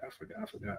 I forgot.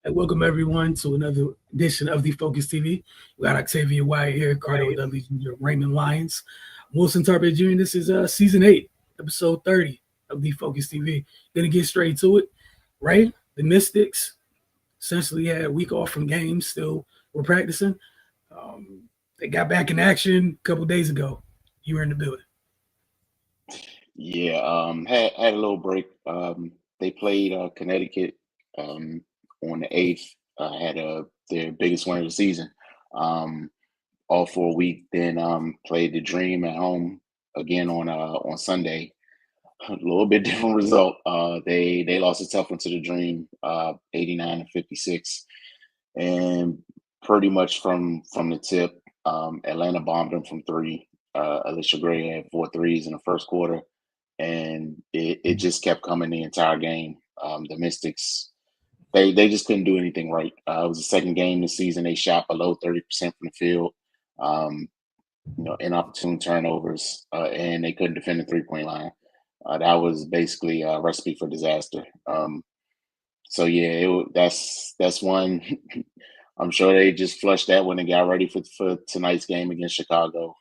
Hey, welcome everyone to another edition of the Focus TV. We got Octavia Wyatt here, Cardo Dudley Jr., Raymond Lyons, Wilson Tarpey Jr. This is season 8, episode 30 of the Focus TV. Gonna get straight to it, right? The Mystics essentially had a week off from games, still were practicing. They got back in action a couple days ago. You were in the building. Yeah, had a little break. They played Connecticut on the 8th. Had their biggest win of the season. All for a week. Then played the Dream at home again on Sunday. A little bit different result. They lost a tough one to the Dream, 89-56, and pretty much from the tip, Atlanta bombed them from three. Alicia Gray had 4 threes in the first quarter, and it just kept coming the entire game. The Mystics, they just couldn't do anything right. It was the second game this season. They shot below 30% from the field, inopportune turnovers, and they couldn't defend the 3-point line. That was basically a recipe for disaster. So yeah, that's one. I'm sure they just flushed that one and got ready for tonight's game against Chicago.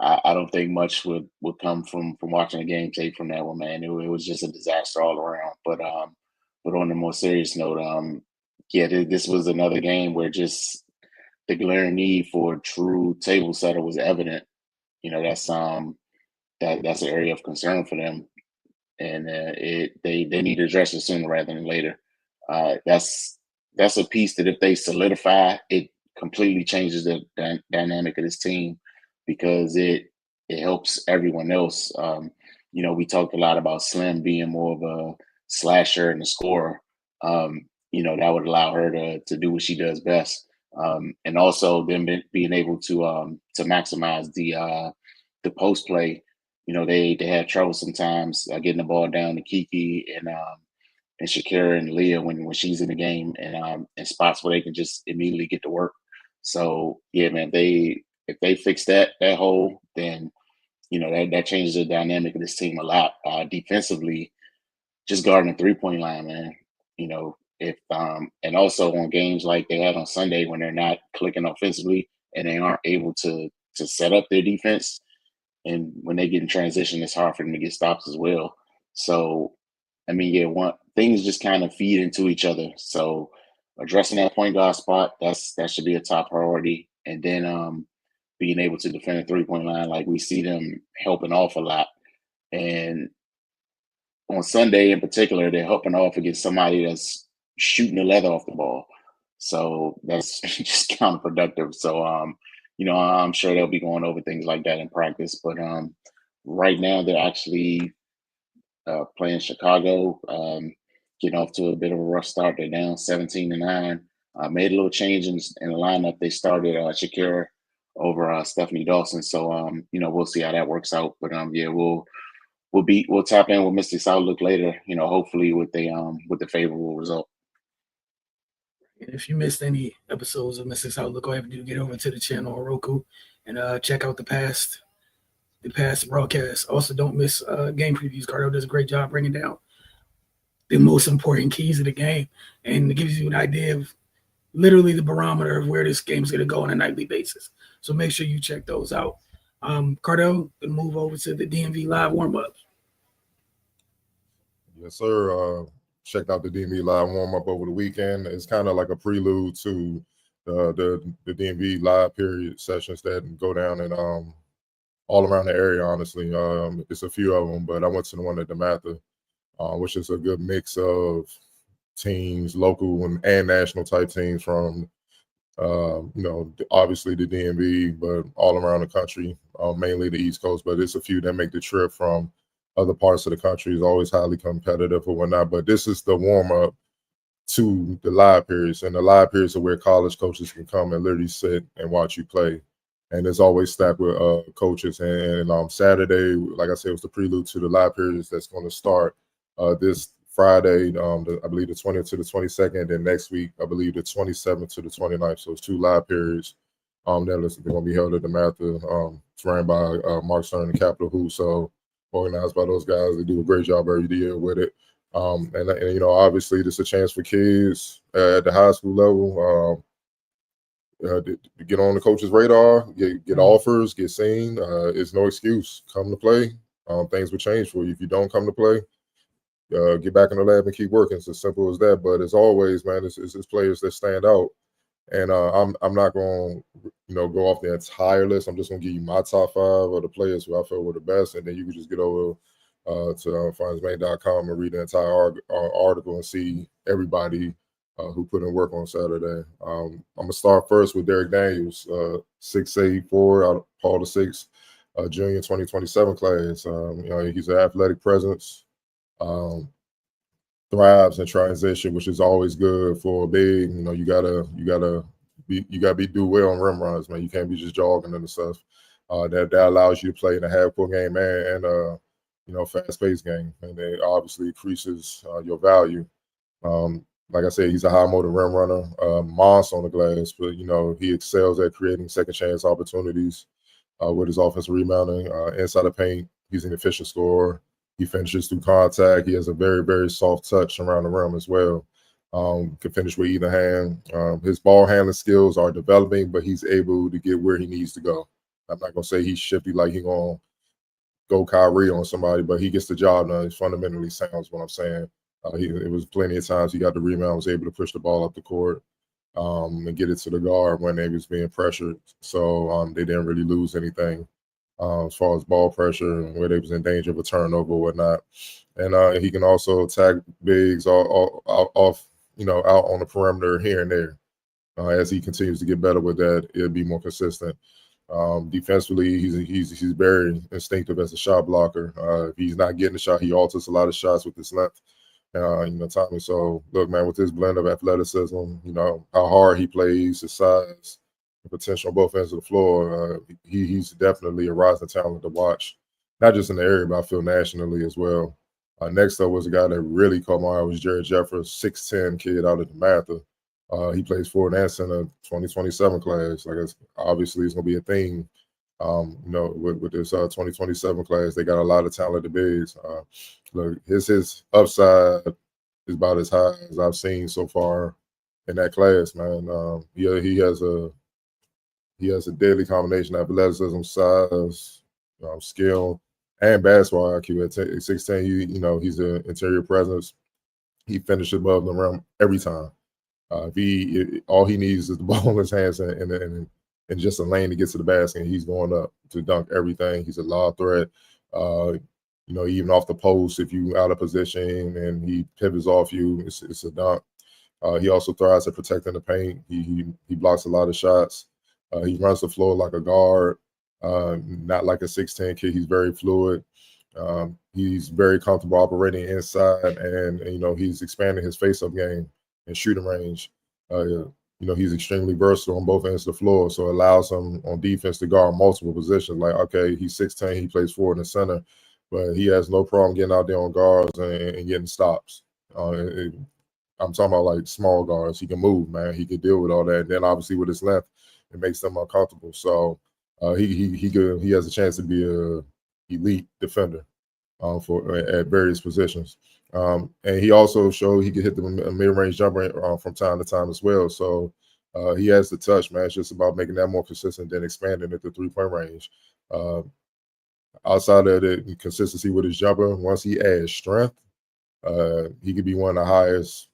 I don't think much would come from watching a game tape from that one, man. It was just a disaster all around. But on a more serious note, this was another game where just the glaring need for a true table setter was evident. That's that's an area of concern for them, and they need to address it sooner rather than later. That's a piece that if they solidify, it completely changes the dynamic of this team, because it helps everyone else. We talked a lot about Slim being more of a slasher and a scorer. That would allow her to do what she does best, and also them being able to maximize the post play. They have trouble sometimes getting the ball down to Kiki and Shakira and Leah when she's in the game, and spots where they can just immediately get to work. So yeah, man, if they fix that hole, then that changes the dynamic of this team a lot. Defensively, just guarding the 3-point line, man. If and also on games like they had on Sunday when they're not clicking offensively and they aren't able to set up their defense, and when they get in transition, it's hard for them to get stops as well. So, I mean, yeah, things just kind of feed into each other. So, addressing that point guard spot, that should be a top priority. And then being able to defend a 3-point line, like we see them helping off a lot. And on Sunday in particular, they're helping off against somebody that's shooting the leather off the ball. So that's just counterproductive. So I'm sure they'll be going over things like that in practice. But right now they're actually playing Chicago, getting off to a bit of a rough start. They're down 17-9. Made a little change in the lineup. They started Shakira over Stephanie Dawson. So we'll see how that works out. But we'll tap in with Mystics Outlook later. Hopefully with the favorable result. And if you missed any episodes of Mystics Outlook, all you have to do is get over to the channel on Roku and check out the past broadcasts. Also, don't miss game previews. Cardo does a great job bringing down the most important keys of the game, and it gives you an idea of literally the barometer of where this game is going to go on a nightly basis. So make sure you check those out. Cardo, gonna move over to the DMV live warm-ups. Yes, sir. Checked out the DMV live warm up over the weekend. It's kind of like a prelude to the DMV live period sessions that go down and all around the area. Honestly, it's a few of them, but I went to the one at DeMatha, which is a good mix of teams, local and national type teams from obviously the DMV, but all around the country, mainly the East Coast. But it's a few that make the trip from other parts of the country. Is always highly competitive or whatnot. But this is the warm up to the live periods, and the live periods are where college coaches can come and literally sit and watch you play. And it's always stacked with coaches. And Saturday, like I said, was the prelude to the live periods that's going to start this Friday, I believe the 20th to the 22nd, and next week, I believe the 27th to the 29th. So it's 2 live periods that they're going to be held at DeMatha. It's ran by Mark Stern and Capital Who, so organized by those guys. They do a great job every year with it. And obviously, this is a chance for kids at the high school level to get on the coach's radar, get offers, get seen. It's no excuse. Come to play. Things will change for you. If you don't come to play, get back in the lab and keep working. It's as simple as that. But as always, man, it's players that stand out. And I'm not going to go off the entire list. I'm just going to give you my top 5 of the players who I felt were the best, and then you can just get over to findsmain.com and read the entire article and see everybody who put in work on Saturday. I'm going to start first with Derek Daniels, 6'8", out of Paul VI, junior 2027 class. He's an athletic presence. Thrives in transition, which is always good for a big. You gotta do well on rim runs, man. You can't be just jogging and stuff. That allows you to play in a half-court game and fast-paced game, and it obviously increases your value. Like I said, he's a high-motor rim runner, monster on the glass, but he excels at creating second chance opportunities with his offensive rebounding inside the paint. He's an efficient scorer. He finishes through contact. He has a very, very soft touch around the rim as well. Can finish with either hand. His ball handling skills are developing, but he's able to get where he needs to go. I'm not going to say he's shifty like he's going to go Kyrie on somebody, but he gets the job done. He's fundamentally sound is what I'm saying. It was plenty of times he got the rebound, was able to push the ball up the court and get it to the guard when they was being pressured. So they didn't really lose anything. As far as ball pressure and where they was in danger of a turnover or whatnot. And he can also attack bigs off, out on the perimeter here and there. As he continues to get better with that, it'll be more consistent. Defensively, he's very instinctive as a shot blocker. If he's not getting a shot, he alters a lot of shots with his length. Tommy. So look, man, with his blend of athleticism, how hard he plays, his size, potential on both ends of the floor. He's definitely a rising talent to watch, not just in the area, but I feel nationally as well. Next up was a guy that really caught my eye was Jared Jeffers, 6'10" kid out of DeMatha. He plays forward and center, 2027 class. Obviously it's going to be a thing. With this 2027 class, they got a lot of talented bigs. Look, his upside is about as high as I've seen so far in that class, man. He has a deadly combination of athleticism, size, skill, and basketball IQ. At 6'10", he's an interior presence. He finishes above the rim every time. All he needs is the ball in his hands and just a lane to get to the basket, and he's going up to dunk everything. He's a lob threat. Even off the post, if you out of position and he pivots off you, it's a dunk. He also thrives at protecting the paint. He blocks a lot of shots. He runs the floor like a guard, not like a 6'10" kid. He's very fluid. He's very comfortable operating inside, and he's expanding his face-up game and shooting range. He's extremely versatile on both ends of the floor, so it allows him on defense to guard multiple positions. Like, okay, he's 6'10", he plays forward in the center, but he has no problem getting out there on guards and getting stops. I'm talking about like small guards. He can move, man. He can deal with all that. And then obviously with his length, it makes them uncomfortable. So he has a chance to be a elite defender at various positions. And he also showed he could hit the mid-range jumper from time to time as well. So he has the touch, man. It's just about making that more consistent than expanding at the three-point range. Outside of the consistency with his jumper, once he adds strength, he could be one of the highest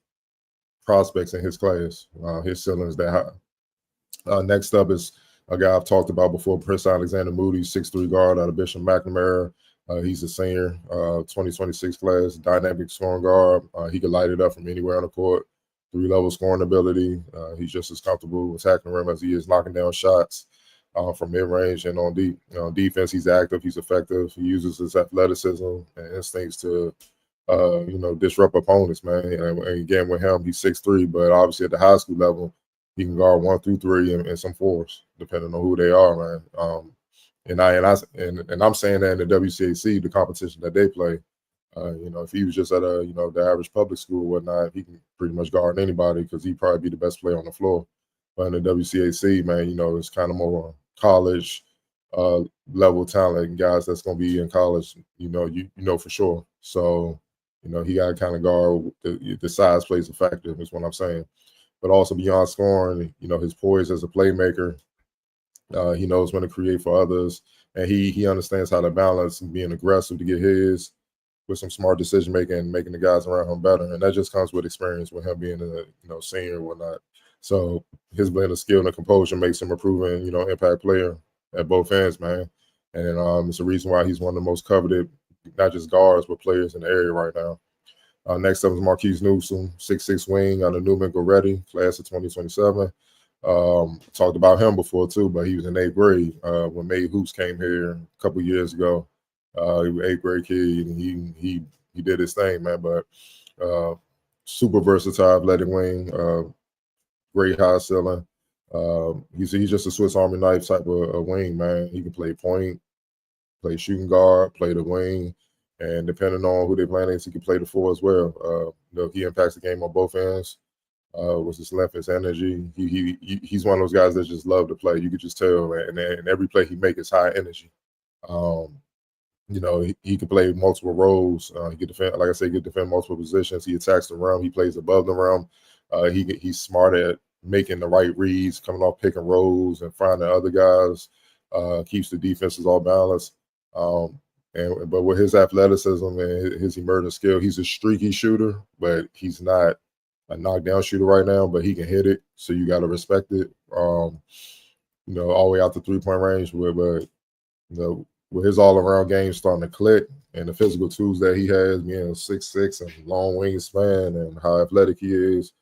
prospects in his class. His ceiling is that high. Next up is a guy I've talked about before, Prince Alexander Moody, 6'3" guard out of Bishop McNamara. He's a senior, 2026 class, dynamic scoring guard. He could light it up from anywhere on the court. 3-level scoring ability. He's just as comfortable attacking the rim as he is knocking down shots from mid-range and on defense. He's active. He's effective. He uses his athleticism and instincts to, disrupt opponents, man. And again, with him, he's 6'3", but obviously at the high school level, he can guard 1 through 3 and some 4s, depending on who they are, man. And I'm saying that in the WCAC, the competition that they play. If he was just at the average public school or whatnot, he can pretty much guard anybody because he'd probably be the best player on the floor. But in the WCAC, man, it's kind of more college level talent, guys that's going to be in college, for sure. So, he got to kind of guard the size plays a factor, is what I'm saying. But also beyond scoring, his poise as a playmaker, he knows when to create for others, and he understands how to balance and being aggressive to get his with some smart decision making and making the guys around him better. And that just comes with experience with him being a senior and whatnot. So his blend of skill and composure makes him a proven, impact player at both ends, man. And it's a reason why he's one of the most coveted, not just guards, but players in the area right now. Next up is Marquise Newsom, 6'6" wing out of Newman Goretti, class of 2027. Talked about him before too, but he was in 8th grade when May Hoops came here a couple years ago. He was an 8th grade kid, and he did his thing, man. But super versatile, athletic wing, great high ceiling. He's just a Swiss Army knife type of wing, man. He can play point, play shooting guard, play the wing. And depending on who they're playing against, he can play the 4 as well. He impacts the game on both ends with his length, his energy. He's one of those guys that just love to play. You could just tell, and every play he makes is high energy. He can play multiple roles. He can defend, like I said, he can defend multiple positions. He attacks the rim. He plays above the rim. He's smart at making the right reads, coming off pick and rolls and finding other guys. Keeps the defenses all balanced. But with his athleticism and his emerging skill, he's a streaky shooter, but he's not a knockdown shooter right now, but he can hit it. So you got to respect it. All the way out to 3-point range. With his all-around game starting to click and the physical tools that he has, being 6'6" and long wingspan and how athletic he is,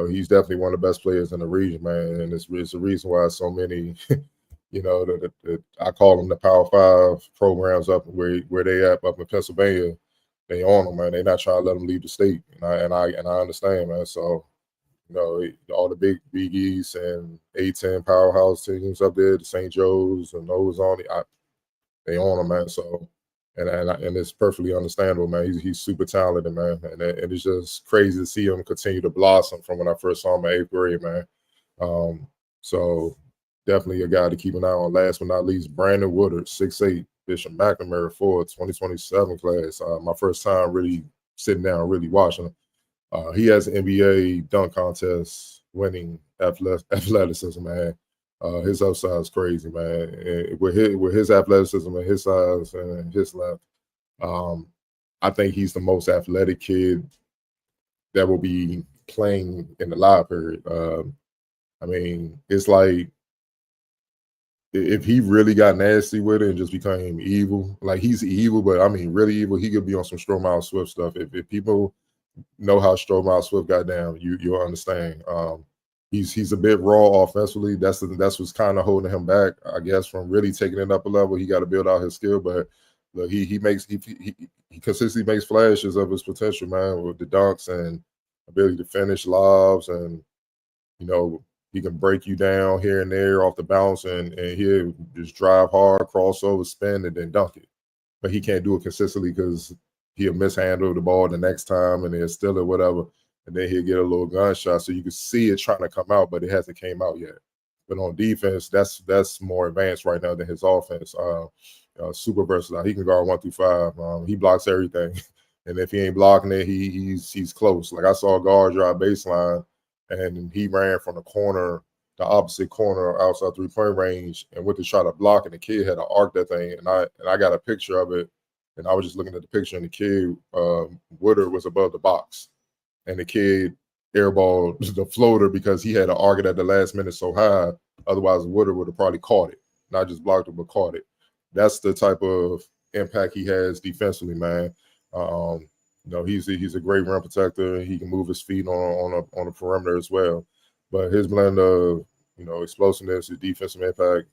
he's definitely one of the best players in the region, man. And it's a reason why so many – I call them the Power 5 programs up where they at up in Pennsylvania. They on them, man. They're not trying to let them leave the state, and I understand, man. So, all the big Big East and A-10 powerhouse teams up there, the St. Joe's and those on it, they on them, man. So, and it's perfectly understandable, man. He's super talented, man, and it's just crazy to see him continue to blossom from when I first saw him in 8th grade, man. So. Definitely a guy to keep an eye on. Last but not least, Brandon Woodard, 6'8", Bishop McNamara, 2027 class. My first time really sitting down, really watching him. He has an NBA dunk contest winning athleticism, man. His upside is crazy, man. And with his athleticism and his size and his length, I think he's the most athletic kid that will be playing in the live period. It's like, if he really got nasty with it and just became evil, like he's evil, but really evil, he could be on some Stromile Swift stuff. If people know how Stromile Swift got down, you'll understand. He's a bit raw offensively. That's what's kind of holding him back, I guess, from really taking it up a level. He got to build out his skill, but look, he consistently makes flashes of his potential, man, with the dunks and ability to finish lobs, and he can break you down here and there off the bounce, and he'll just drive hard, crossover, spin, and then dunk it. But he can't do it consistently because he'll mishandle the ball the next time and then steal it, whatever, and then he'll get a little gunshot. So you can see it trying to come out, but it hasn't came out yet. But on defense, that's more advanced right now than his offense. Super versatile. He can guard 1 through 5. He blocks everything, and if he ain't blocking it, he's close. Like I saw a guard drive baseline, and he ran from the opposite corner outside 3-point range, and went to try to block, and the kid had to arc that thing. And I got a picture of it And I was just looking at the picture, and the kid, Woodard, was above the box. And the kid airballed the floater because he had to argue at the last minute so high. Otherwise, Woodard would have probably caught it. Not just blocked it, but caught it. That's the type of impact he has defensively, man. He's a great rim protector. He can move his feet on the perimeter as well. But his blend of, explosiveness, his defensive impact,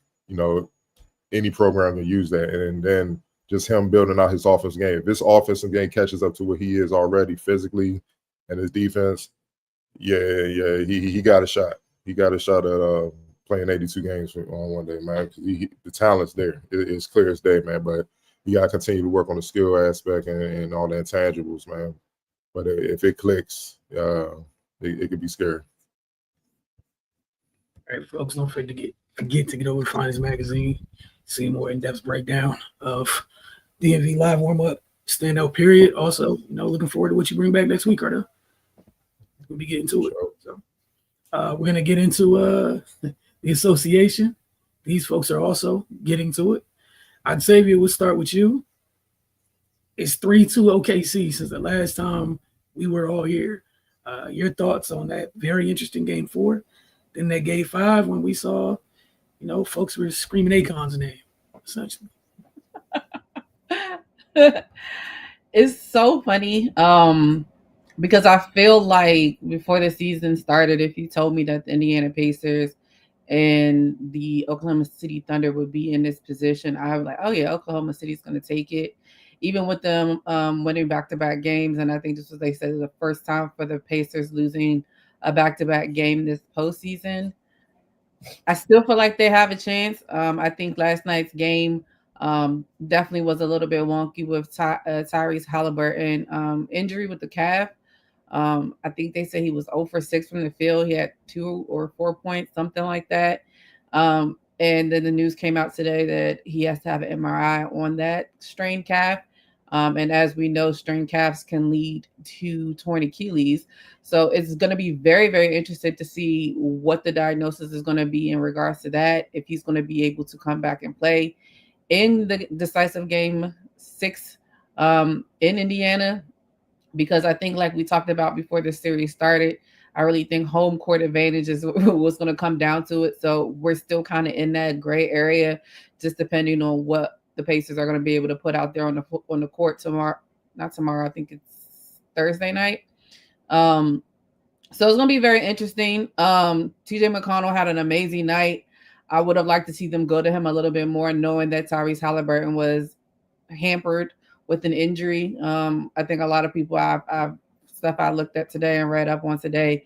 any program can use that. And then just him building out his offensive game. If this offensive game catches up to what he is already physically and his defense, he got a shot. He got a shot at playing 82 games on one day, man. The talent's there. It's clear as day, man. But you got to continue to work on the skill aspect and all the intangibles, man. But if it clicks, it could be scary. All right, folks, don't forget to get over to Finest Magazine, see a more in-depth breakdown of DMV Live warm-up, standout period. Also, looking forward to what you bring back next week, Carter. We'll be getting to it. So, we're going to get into the association. These folks are also getting to it. Xavier, we'll start with you. It's 3-2 OKC since the last time we were all here. Your thoughts on that very interesting game 4. Then that game 5 when we saw, folks were screaming Akon's name, essentially. It's so funny because I feel like before the season started, if you told me that the Indiana Pacers and the Oklahoma City Thunder would be in this position, I was like, oh yeah, Oklahoma City's going to take it. Even with them winning back-to-back games, and I think this was, they said, the first time for the Pacers losing a back-to-back game this postseason. I still feel like they have a chance. I think last night's game definitely was a little bit wonky with Tyrese Halliburton injury with the calf. I think they said he was 0 for 6 from the field. He had 2 or 4 points, something like that. And then the news came out today that he has to have an MRI on that strained calf. And as we know, strained calves can lead to torn Achilles. So it's going to be very, very interesting to see what the diagnosis is going to be in regards to that, if he's going to be able to come back and play in the decisive game 6 in Indiana. Because I think, like we talked about before the series started, I really think home court advantage is what's going to come down to it. So we're still kind of in that gray area, just depending on what the Pacers are going to be able to put out there on the court tomorrow. Not tomorrow. I think it's Thursday night. So it's going to be very interesting. TJ McConnell had an amazing night. I would have liked to see them go to him a little bit more, knowing that Tyrese Halliburton was hampered with an injury. I think a lot of people stuff I looked at today and read up on today.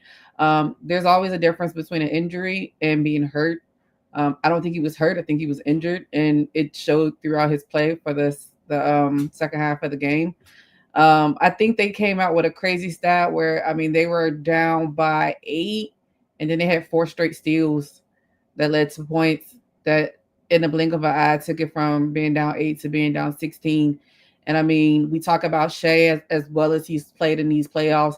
There's always a difference between an injury and being hurt. I don't think he was hurt. I think he was injured, and it showed throughout his play for the second half of the game. I think they came out with a crazy stat where, they were down by 8, and then they had 4 straight steals that led to points that in the blink of an eye took it from being down 8 to being down 16. And we talk about Shea as well as he's played in these playoffs.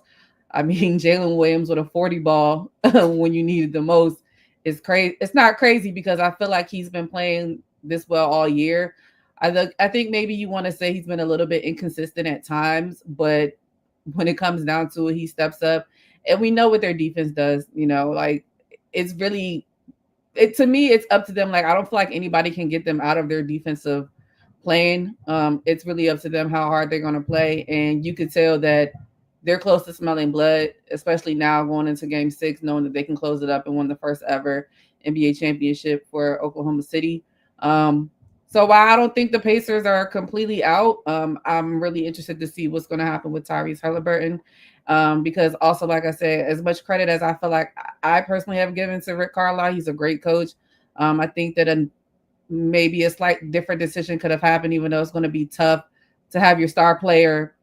Jalen Williams with a 40 ball when you needed the most is crazy. It's not crazy because I feel like he's been playing this well all year. I think maybe you want to say he's been a little bit inconsistent at times, but when it comes down to it, he steps up. And we know what their defense does. It's really, to me, it's up to them. I don't feel like anybody can get them out of their defensive playing. It's really up to them how hard they're going to play. And you could tell that they're close to smelling blood, especially now going into game 6, knowing that they can close it up and win the first ever NBA championship for Oklahoma City. So while I don't think the Pacers are completely out, I'm really interested to see what's going to happen with Tyrese Halliburton. Because also, like I said, as much credit as I feel like I personally have given to Rick Carlisle, he's a great coach. I think that maybe a slight different decision could have happened, even though it's going to be tough to have your star player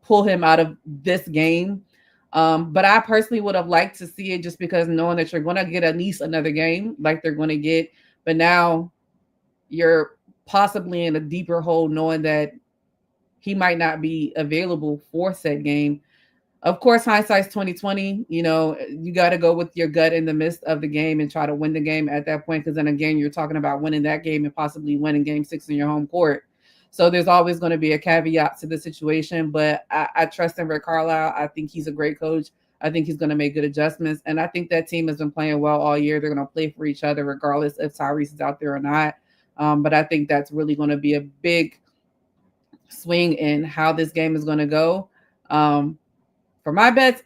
pull him out of this game. But I personally would have liked to see it just because knowing that you're going to get at least another game like they're going to get. But now you're possibly in a deeper hole knowing that he might not be available for said game. Of course, hindsight's 2020. You got to go with your gut in the midst of the game and try to win the game at that point. Because then again, you're talking about winning that game and possibly winning game 6 in your home court. So there's always going to be a caveat to the situation, but I trust in Rick Carlisle. I think he's a great coach. I think he's going to make good adjustments. And I think that team has been playing well all year. They're going to play for each other regardless if Tyrese is out there or not. But I think that's really going to be a big swing in how this game is going to go. For my bets,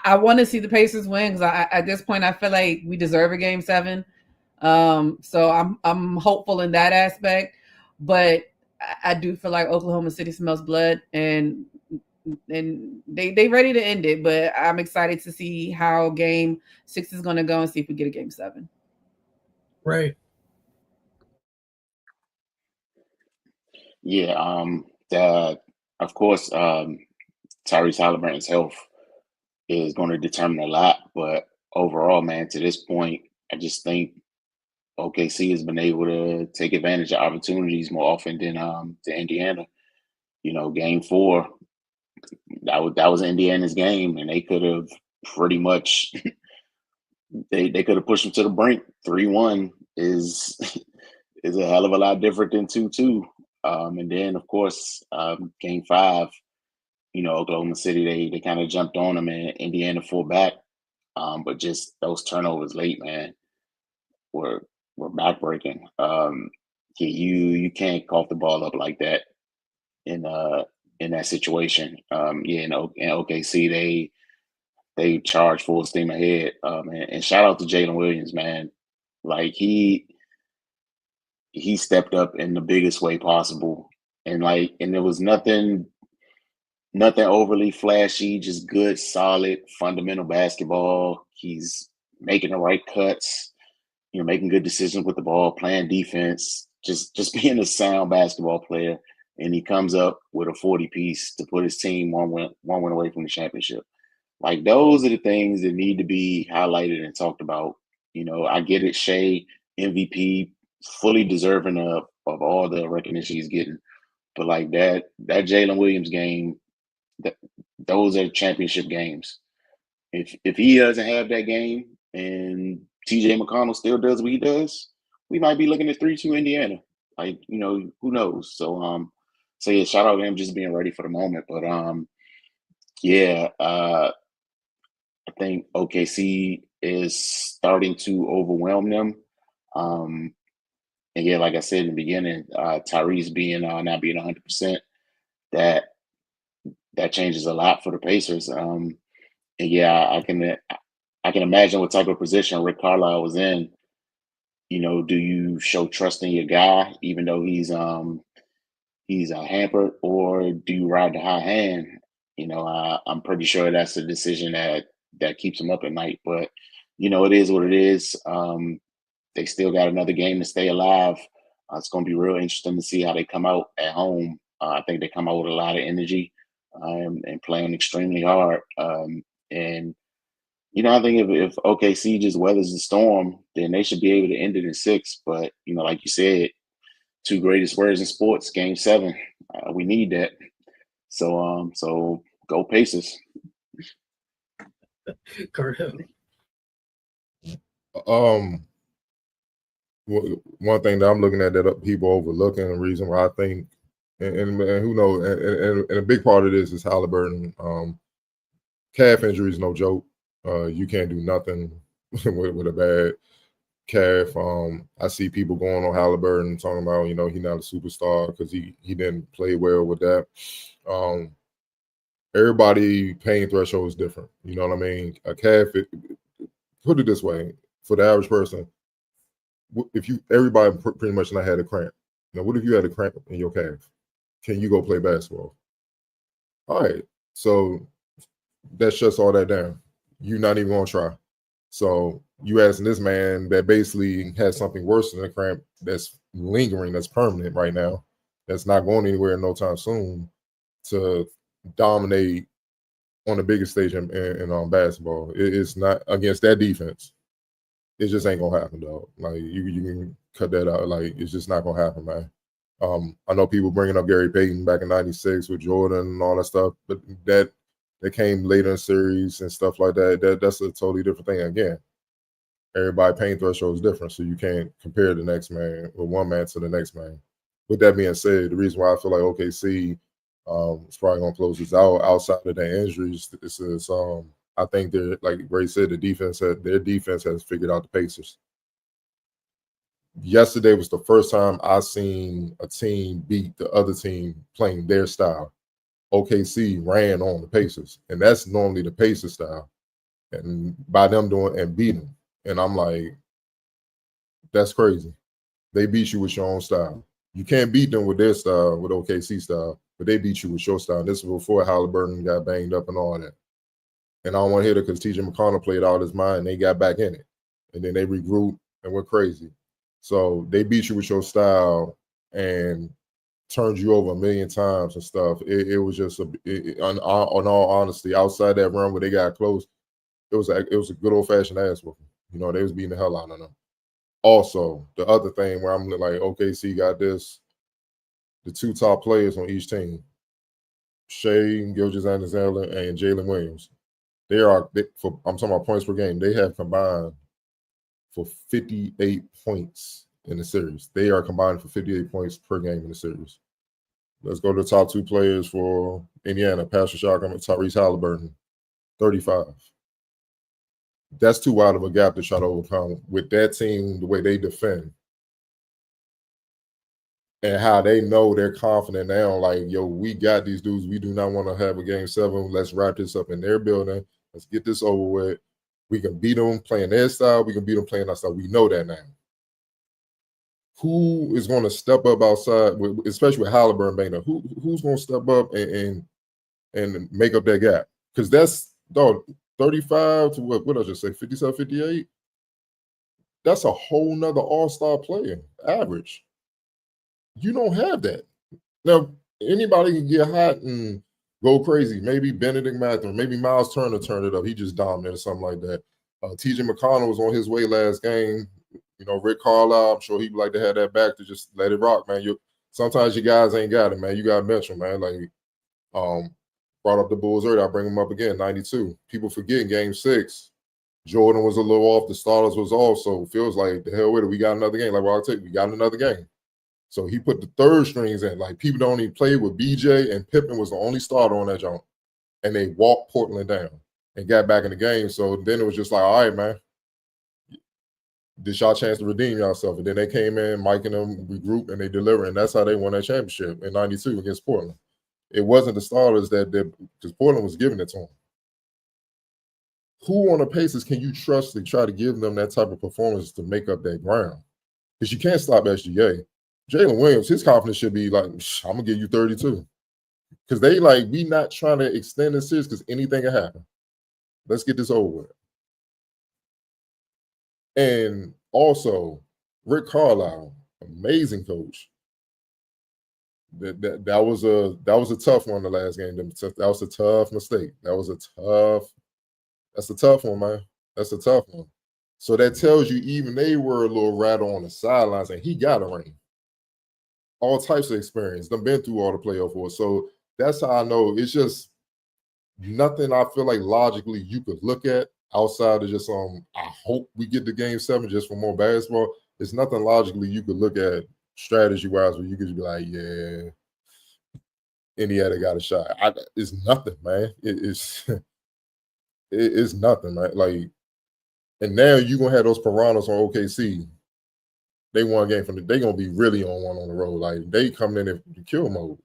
I want to see the Pacers win because at this point I feel like we deserve a game 7. So I'm hopeful in that aspect, but I do feel like Oklahoma City smells blood and they ready to end it. But I'm excited to see how game 6 is going to go and see if we get a game 7. Right. Yeah. Of course, Tyrese Halliburton's health is going to determine a lot, but overall, man, to this point, I just think OKC has been able to take advantage of opportunities more often than Indiana. You know, game 4, that was Indiana's game, and they could have pretty much they could have pushed them to the brink. 3-1 is a hell of a lot different than 2-2. And then of course, game 5, you know, Oklahoma City, they kind of jumped on them and Indiana full back. But just those turnovers late, man, were backbreaking. You can't cough the ball up like that in that situation. In OKC, they charge full steam ahead. And shout out to Jalen Williams, man. Like he stepped up in the biggest way possible. And there was nothing overly flashy, just good, solid, fundamental basketball. He's making the right cuts, you know, making good decisions with the ball, playing defense, just being a sound basketball player. And he comes up with a 40-piece to put his team one win away from the championship. Like, those are the things that need to be highlighted and talked about. You know, I get it, Shea, MVP, fully deserving of all the recognition he's getting. But like that Jalen Williams game, those are championship games. If he doesn't have that game and TJ McConnell still does what he does, we might be looking at 3-2 Indiana. Like, you know, who knows? So yeah, shout out to him just being ready for the moment. But I think OKC is starting to overwhelm them. And yeah, like I said in the beginning, Tyrese being not being 100%, that changes a lot for the Pacers. And yeah, I can imagine what type of position Rick Carlisle was in. You know, do you show trust in your guy even though he's hampered, or do you ride the high hand? You know, I'm pretty sure that's a decision that keeps him up at night. But you know, it is what it is. They still got another game to stay alive. It's going to be real interesting to see how they come out at home. I think they come out with a lot of energy and playing extremely hard. And you know, I think if OKC just weathers the storm, then they should be able to end it in 6. But you know, like you said, 2 greatest words in sports, game 7. We need that. So go Pacers. Cardell. One thing that I'm looking at that people overlooking, the reason why I think, and who knows, and a big part of this is Halliburton. Calf injury is no joke. You can't do nothing with a bad calf. I see people going on Halliburton talking about, you know, he's not a superstar because he didn't play well with that. Everybody pain threshold is different. You know what I mean? A calf, put it this way, for the average person, if everybody pretty much not had a cramp. Now, what if you had a cramp in your calf? Can you go play basketball? All right. So that shuts all that down. You're not even going to try. So you asking this man that basically has something worse than a cramp that's lingering, that's permanent right now, that's not going anywhere no time soon, to dominate on the biggest stage in basketball. It's not against that defense. It just ain't gonna happen, though. Like you can cut that out. Like, it's just not gonna happen, man. I know people bringing up Gary Payton back in '96 with Jordan and all that stuff, but that came later in series and stuff like that. That's a totally different thing. Again, everybody pain threshold is different, so you can't compare the next man or one man to the next man. with that being said, the reason why I feel like OKC is probably going to close this out outside of their injuries is I think they're, like Ray said, their defense has figured out the Pacers. Yesterday was the first time I seen a team beat the other team playing their style. OKC ran on the Pacers, and that's normally the Pacers style. And by them doing and beating, and I'm like, that's crazy. They beat you with your own style. You can't beat them with their style, with OKC style, but they beat you with your style. This was before Halliburton got banged up and all that. And I don't want to hear it because T.J. McConnell played out his mind. And they got back in it, and then they regrouped and went crazy. So they beat you with your style and turned you over a million times and stuff. It was just on all honesty, outside that run where they got close, it was a good old fashioned ass whooping. You know, they was beating the hell out of them. Also, the other thing where I'm like, OKC got this, the two top players on each team, Shea Gilgeous-Alexander and Jalen Williams. I'm talking about points per game. They have combined for 58 points in the series. They are combined for 58 points per game in the series. Let's go to the top two players for Indiana, Pascal Siakam and Tyrese Halliburton, 35. That's too wide of a gap to try to overcome with that team, the way they defend and how they know they're confident now. Like, yo, we got these dudes. We do not want to have a game 7. Let's wrap this up in their building. Let's get this over with. We can beat them playing their style. We can beat them playing our style. We know that now. Who is going to step up outside, especially with Halliburton being there? Who's going to step up and make up that gap? Because that's, dog, 35 to what I just say, 57, 58? That's a whole nother all-star player, average. You don't have that. Now, anybody can get hot and go crazy. Maybe Benedict Mathurin, maybe Miles Turner turned it up. He just dominated or something like that. T.J. McConnell was on his way last game. You know, Rick Carlisle, I'm sure he'd like to have that back to just let it rock, man. Sometimes you guys ain't got it, man. You got to mention, man. Like, brought up the Bulls earlier. I'll bring them up again, 92. People forget game 6, Jordan was a little off. The starters was off. So it feels like, the hell with it. We got another game. Like, well, I'll take it. We got another game. So he put the third strings in. Like, people don't even play with BJ, and Pippen was the only starter on that jump. And they walked Portland down and got back in the game. So then it was just like, all right, man, this y'all chance to redeem yourself. And then they came in, Mike and them regrouped, and they delivered. And that's how they won that championship in 92 against Portland. It wasn't the starters because Portland was giving it to them. Who on the Pacers can you trust to try to give them that type of performance to make up that ground? Because you can't stop SGA. Jalen Williams, his confidence should be like, I'm going to give you 32. Because they like, we not trying to extend this series because anything can happen. Let's get this over with. And also, Rick Carlisle, amazing coach. That was a tough one the last game. That was a tough mistake. That's a tough one, man. That's a tough one. So that tells you even they were a little rattle on the sidelines, and he got a ring. All types of experience. They've been through all the playoff wars. So that's how I know it's just nothing I feel like logically you could look at outside of just I hope we get to game 7 just for more basketball. It's nothing logically you could look at strategy-wise where you could be like, yeah, Indiana got a shot. It's nothing, man. It's nothing, man. Like, and now you're going to have those piranhas on OKC. They won a game they're going to be really on one on the road. Like, they coming in kill mode.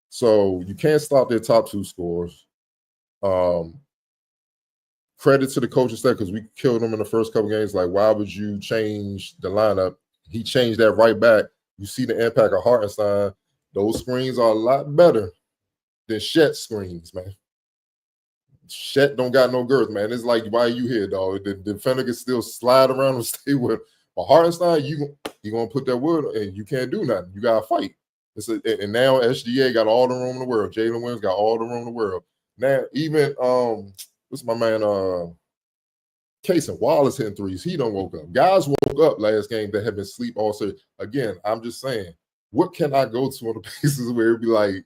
So you can't stop their top 2 scorers. Credit to the coaching staff because we killed them in the first couple games. Like, why would you change the lineup? He changed that right back. You see the impact of Hartenstein. Those screens are a lot better than Chet screens, man. Chet don't got no girth, man. It's like, why are you here, dog? The defender can still slide around and stay with him. But Hartenstein, you going to put that wood and you can't do nothing. You got to fight. And now SGA got all the room in the world. Jalen Williams got all the room in the world. Now, even, what's my man, Cason Wallace hitting threes. He don't woke up. Guys woke up last game that have been asleep all series. Again, I'm just saying, what can I go to on the basis where it'd be like,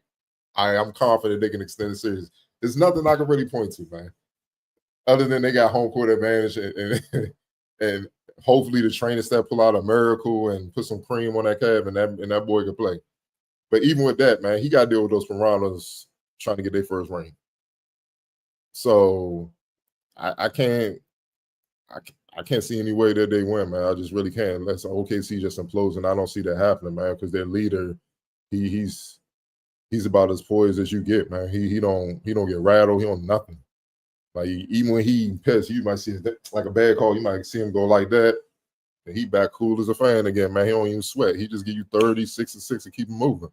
I'm confident they can extend the series? There's nothing I can really point to, man. Other than they got home court advantage and hopefully the training staff pull out a miracle and put some cream on that calf and that boy can play. But even with that, man, he got to deal with those piranhas trying to get their first ring. So I can't see any way that they win, man. I just really can't. Unless OKC just implodes, and I don't see that happening, man. Because their leader, he's about as poised as you get, man. He don't get rattled. He don't nothing. Like even when he pissed, you might see like a bad call. You might see him go like that, and he back cool as a fan again, man. He don't even sweat. He just give you 30, 6 and keep him moving.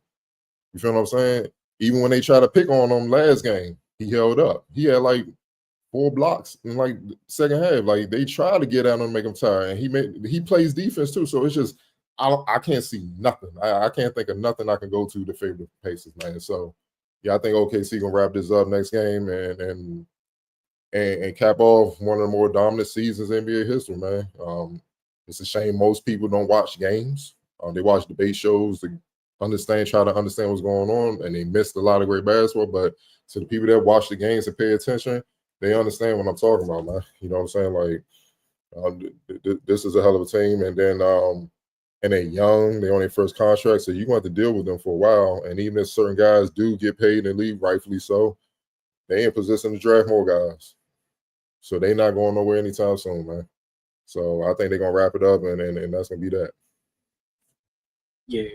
You feel what I'm saying? Even when they try to pick on him last game, he held up. He had like 4 blocks in like the second half. Like they try to get at him and make him tired, and he plays defense too. So it's just I can't see nothing. I can't think of nothing I can go to favor the Pacers, man. So yeah, I think OKC gonna wrap this up next game and cap off one of the more dominant seasons in NBA history, man. It's a shame most people don't watch games. They watch debate shows to try to understand what's going on, and they missed a lot of great basketball. But to the people that watch the games and pay attention, they understand what I'm talking about, man. You know what I'm saying? Like, this is a hell of a team, and then and they're young, they're on their first contract, so you're going to have to deal with them for a while. And even if certain guys do get paid and leave, rightfully so, they in position to draft more guys. So they're not going nowhere anytime soon, man. So I think they're going to wrap it up, and that's going to be that. Yeah,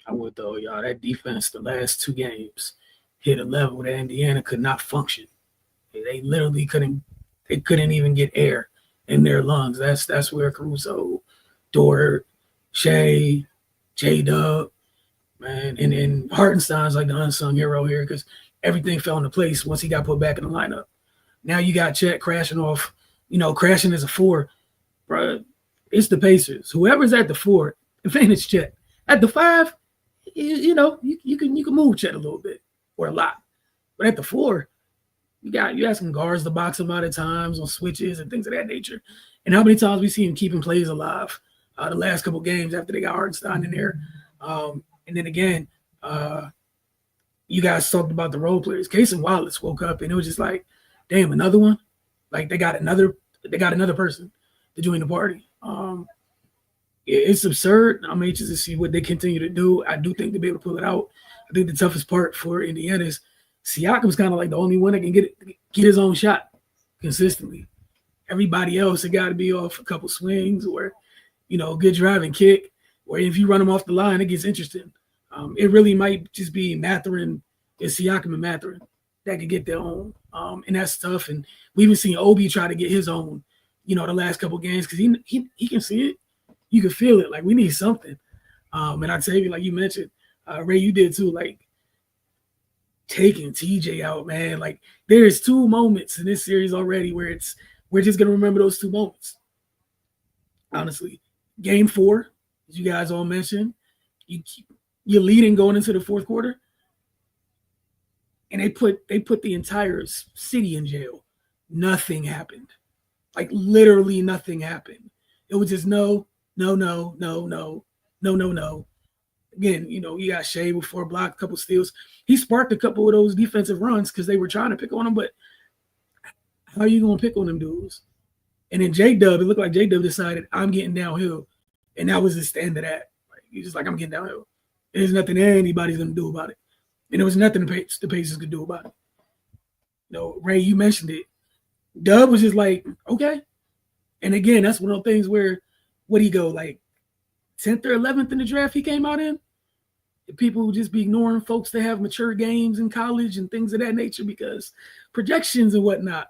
I would though, y'all. That defense, the last 2 games, hit a level that Indiana could not function. They literally couldn't even get air in their lungs. That's where Caruso, Dort, Shea, J-Dub, man, and Hartenstein's like the unsung hero here because everything fell into place once he got put back in the lineup. Now you got Chet crashing off, crashing as a 4. Bro, it's the Pacers. Whoever's at the 4, advantage Chet. At the 5, you can move Chet a little bit or a lot. But at the 4, you asking guards to box him out at times on switches and things of that nature. And how many times we see him keeping plays alive the last couple games after they got Hartenstein in there. And then again, you guys talked about the role players. Case and Wallace woke up and it was just like, damn, another one. Like they got another person to join the party. It's absurd. I'm anxious to see what they continue to do. I do think they'll be able to pull it out. I think the toughest part for Indiana is Siakam's kind of like the only one that can get his own shot consistently. Everybody else, it got to be off a couple swings or, good drive and kick. Or if you run them off the line, it gets interesting. It really might just be Mathurin and Siakam and Mathurin that can get their own. And that's tough. And we even seen Obi try to get his own, the last couple games because he can see it. You can feel it. Like, we need something. And I tell you, like you mentioned, Ray, you did too, like, taking TJ out, man. Like, there's 2 moments in this series already where we're just going to remember those 2 moments. Honestly. Game 4, as you guys all mentioned, you're leading going into the 4th quarter, and they put the entire city in jail. Nothing happened. Like, literally nothing happened. It was just no. Again, you got Shea with 4 blocks, a couple steals. He sparked a couple of those defensive runs because they were trying to pick on him, but how are you going to pick on them dudes? And then J-Dub, it looked like J-Dub decided, I'm getting downhill. And that was the end of that. Like, he's just like, I'm getting downhill. There's nothing anybody's going to do about it. And there was nothing the Pacers could do about it. Ray, you mentioned it. Dub was just like, okay. And again, that's one of those things where, what'd he go, like 10th or 11th in the draft he came out in? People would just be ignoring folks that have mature games in college and things of that nature because projections and whatnot.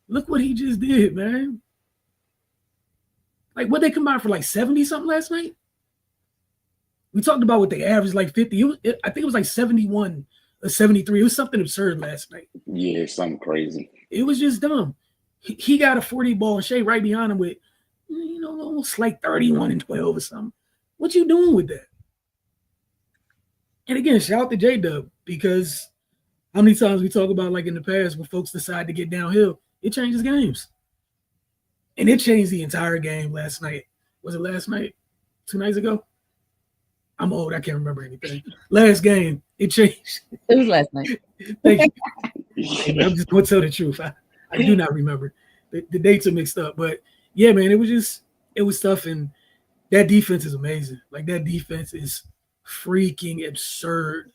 Look what he just did, man. Like, what they come out for, like 70-something last night? We talked about what they averaged, like 50. I think it was like 71 or 73. It was something absurd last night. Yeah, something crazy. It was just dumb. He got a 40 ball and Shea right behind him with, almost like 31 and 12 or something. What you doing with that? And again, shout out to J-Dub because how many times we talk about, like in the past, when folks decide to get downhill, it changes games. And it changed the entire game last night. Was it last night? 2 nights ago? I'm old. I can't remember anything. Last game, it changed. It was last night. Thank you. I'm just going to tell the truth. I do not remember. The dates are mixed up. But, yeah, man, it was tough. And that defense is amazing. Like, that defense is freaking absurd.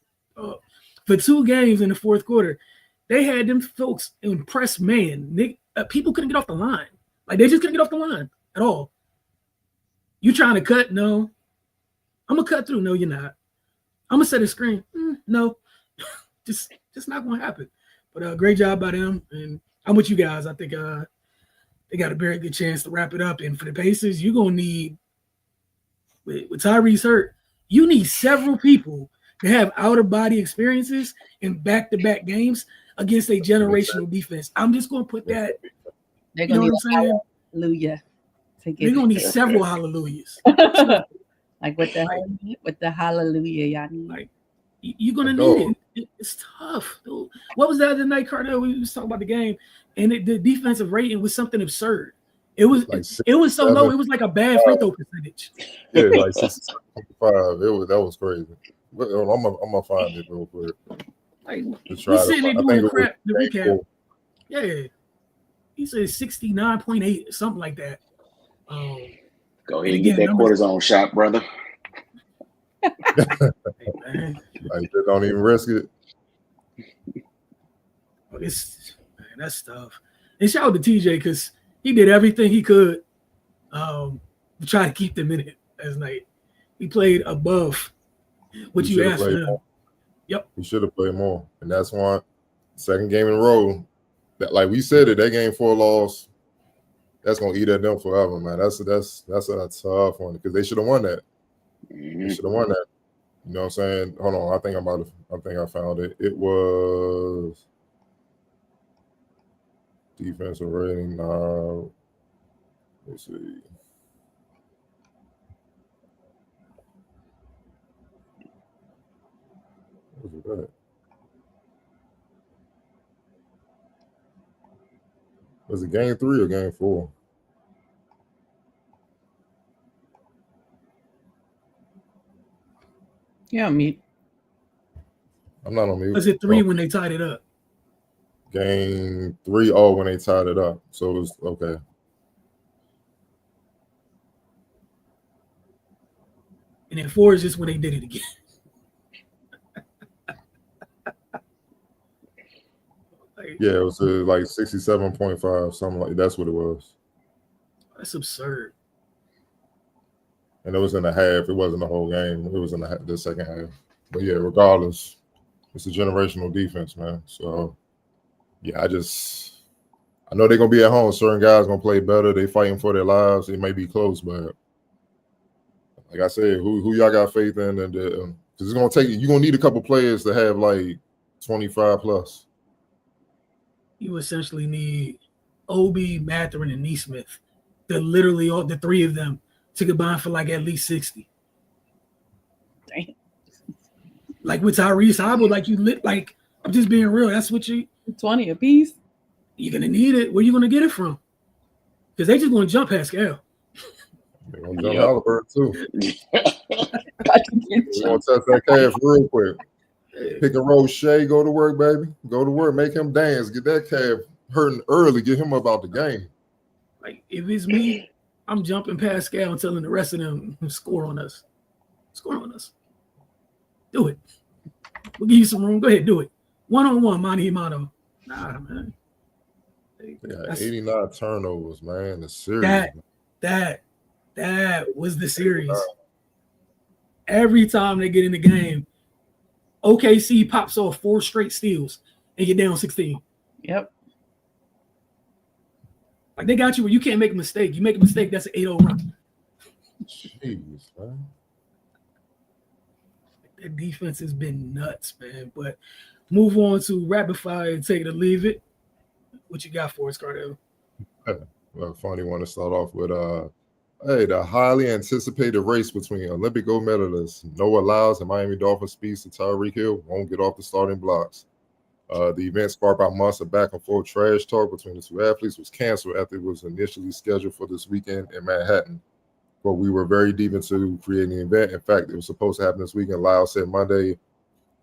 For 2 games in the fourth quarter, they had them folks in press man. People couldn't get off the line. Like, they just couldn't get off the line at all. You trying to cut? No. I'm going to cut through. No, you're not. I'm going to set a screen. No. just not going to happen. But great job by them. And I'm with you guys. I think they got a very good chance to wrap it up. And for the Pacers, you're going to need, with Tyrese hurt, you need several people to have out-of-body experiences in back-to-back games against a generational defense. I'm just going to put that. They're You know going what to I'm saying? hallelujah. They're going to need several hallelujahs. Like with the hallelujah, y'all need. Like, you're going to need it. It's tough, dude. What was the other night, Cardell? We was talking about the game, and the defensive rating was something absurd. It was Like it was so low. It was like a bad free throw percentage. Yeah, like 65. That was crazy. I'm gonna find it real quick. Like, Just we're try sitting there to, I doing think crap. The it recap. was Yeah, he said 69.8, something like that. Go ahead and get that cortisone shot, brother. Man, like, they don't even risk it. that's tough. And shout out to TJ because he did everything he could to try to keep them in it last night. He played above what He you should've asked played for him. more. Yep. He should have played more, and that's why second game in a row. That, like we said, that game 4 loss, that's gonna eat at them forever, man. That's a tough one because they should have won that. They should have won that. You know what I'm saying? Hold on, I think I found it. It was defensive rating. Let's see. What was that? Was it game 3 or game 4? Yeah, me. I'm not on mute. Was it 3 when they tied it up? Game 3, oh, when they tied it up. So it was okay. And then 4 is just when they did it again. Yeah, it was like 67.5, something like that's what it was. That's absurd. And it was in the half. It wasn't the whole game. It was in the second half. But yeah, regardless, it's a generational defense, man. So yeah, I know they're gonna be at home. Certain guys gonna play better. They fighting for their lives. It may be close, but like I said, who y'all got faith in? And because it's gonna take you're gonna need a couple players to have like 25 plus. You essentially need Obi, Mathurin, and Neesmith. They're literally all the 3 of them to combine for like at least 60. Damn. Like with Tyrese, I would like I'm just being real. That's what 20 apiece. you're gonna need it. Where you gonna get it from? Because they just gonna jump Pascal. They're gonna jump Halliburton too. They're We're gonna test that calf real quick. Pick and roll Shea, go to work, baby. Go to work, make him dance, get that calf hurting early, get him about the game. Like if it's me, I'm jumping Pascal and telling the rest of them score on us. Score on us. Do it. We'll give you some room. Go ahead, do it. 1-on-1, Monty Himano. Nah, man. Yeah, 89 turnovers, man. The series. That was the series. Every time they get in the game, OKC pops off 4 straight steals and get down 16. Yep. Like they got you where you can't make a mistake. You make a mistake, that's an 8-0 run. Jeez, man. That defense has been nuts, man. But move on to rapid fire and take it or leave it. What you got for us, Cardell? Well, funny one to start off with. The highly anticipated race between Olympic gold medalists Noah Lyles and Miami Dolphins speedster Tyreek Hill won't get off the starting blocks. The event sparked by months of back and forth trash talk between the 2 athletes was canceled after it was initially scheduled for this weekend in Manhattan. But we were very deep into creating the event. In fact, it was supposed to happen this weekend. Lyles said Monday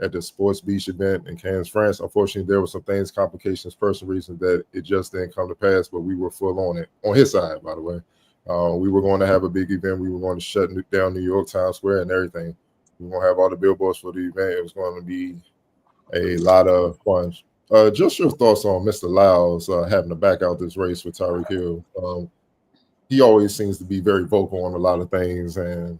at the Sports Beach event in Cannes, France. Unfortunately, there were some things, complications, personal reasons that it just didn't come to pass, but we were full on it. On his side, by the way. We were going to have a big event. We were going to shut down New York, Times Square, and everything. We're gonna have all the billboards for the event. It was going to be a lot of fun. Just your thoughts on Mr. Lyles having to back out this race with Tyreek Hill. He always seems to be very vocal on a lot of things, and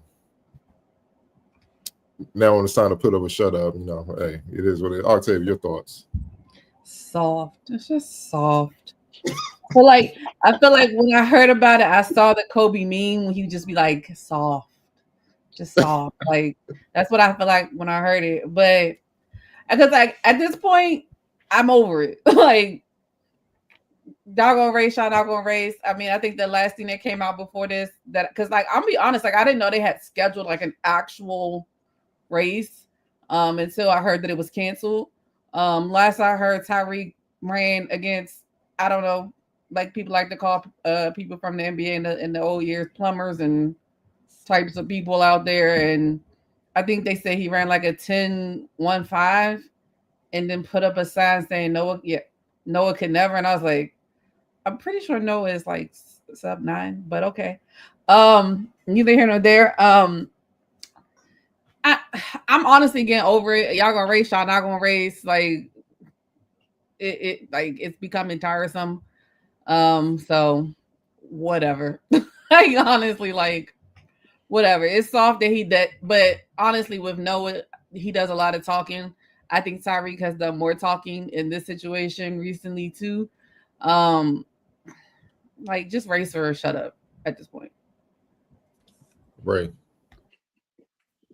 now when it's time to put up a shut up, hey, it is what it is. Octavia, your thoughts? Soft. It's just soft. So like, I feel like when I heard about it, I saw the Kobe meme when he would just be like, soft, just soft. Like, that's what I feel like when I heard it. But because like at this point, I'm over it. Like, y'all gonna race, y'all not gonna race. I mean, I think the last thing that came out before this, that because like I'm be honest, like I didn't know they had scheduled like an actual race until I heard that it was canceled. Last I heard, Tyreek ran against, I don't know, like people like to call people from the NBA in the old years plumbers and types of people out there, and I think they say he ran like a 10.15 and then put up a sign saying Noah could never, and I was like, I'm pretty sure Noah is like sub 9, but okay. Neither here nor there. I'm honestly getting over it. Y'all gonna race, y'all not gonna race. Like it like it's becoming tiresome. So whatever. Like honestly, like whatever. It's soft that he did, but honestly, with Noah, he does a lot of talking. I think Tyreek has done more talking in this situation recently too. Like just race or shut up at this point. Right.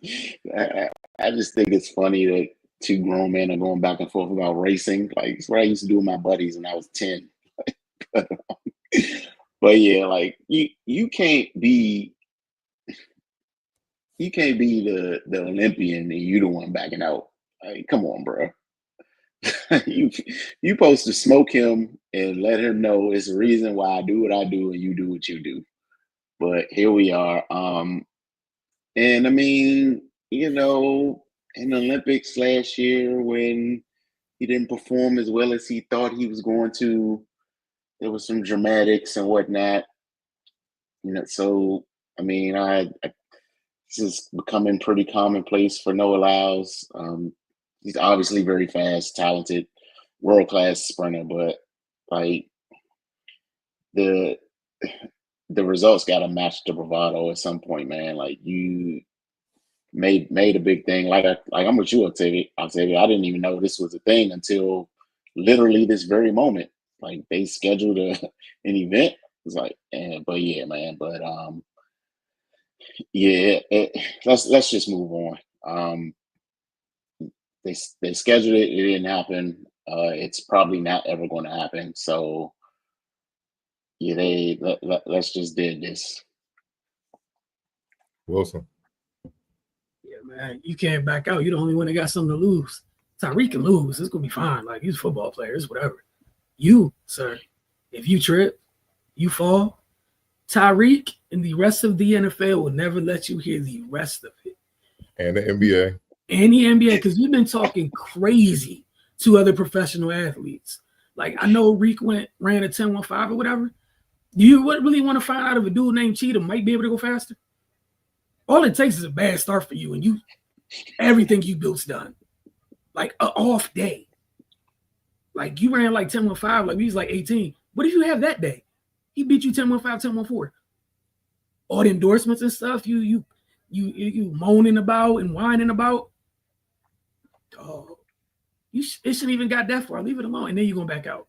I just think it's funny that two grown men are going back and forth about racing. Like it's what I used to do with my buddies when I was 10. But yeah, like you can't be the Olympian and you the one backing out. Like, come on, bro. you supposed to smoke him and let him know it's the reason why I do what I do and you do what you do. But here we are. And I mean, in the Olympics last year when he didn't perform as well as he thought he was going to, there was some dramatics and whatnot. So I mean, this is becoming pretty commonplace for Noah Lyles. He's obviously very fast, talented, world-class sprinter, but like the results got to match the bravado at some point, man. Like you made a big thing. Like I'm with you, Octavia. I didn't even know this was a thing until literally this very moment. Like they scheduled an event. It's like, but yeah, man. But yeah, let's just move on. They scheduled it. It didn't happen. It's probably not ever going to happen. So yeah, let's just did this. Wilson. Yeah, man, you can't back out. You're the only one that got something to lose. Tyreek can lose. It's gonna be fine. Like he's a football player. It's whatever. You, sir, if you trip, you fall. Tyreek and the rest of the NFL will never let you hear the rest of it. And the NBA. And the NBA, because you've been talking crazy to other professional athletes. Like I know Reek ran a 10.15 or whatever. Do you really want to find out if a dude named Cheetah might be able to go faster? All it takes is a bad start for you, and everything you built's done. Like an off day. Like you ran like 10.15, like he was like 18. What if you have that day? He beat you 10.15, 10.14. All the endorsements and stuff you moaning about and whining about. Oh, it shouldn't even got that far. Leave it alone, and then you're going back out.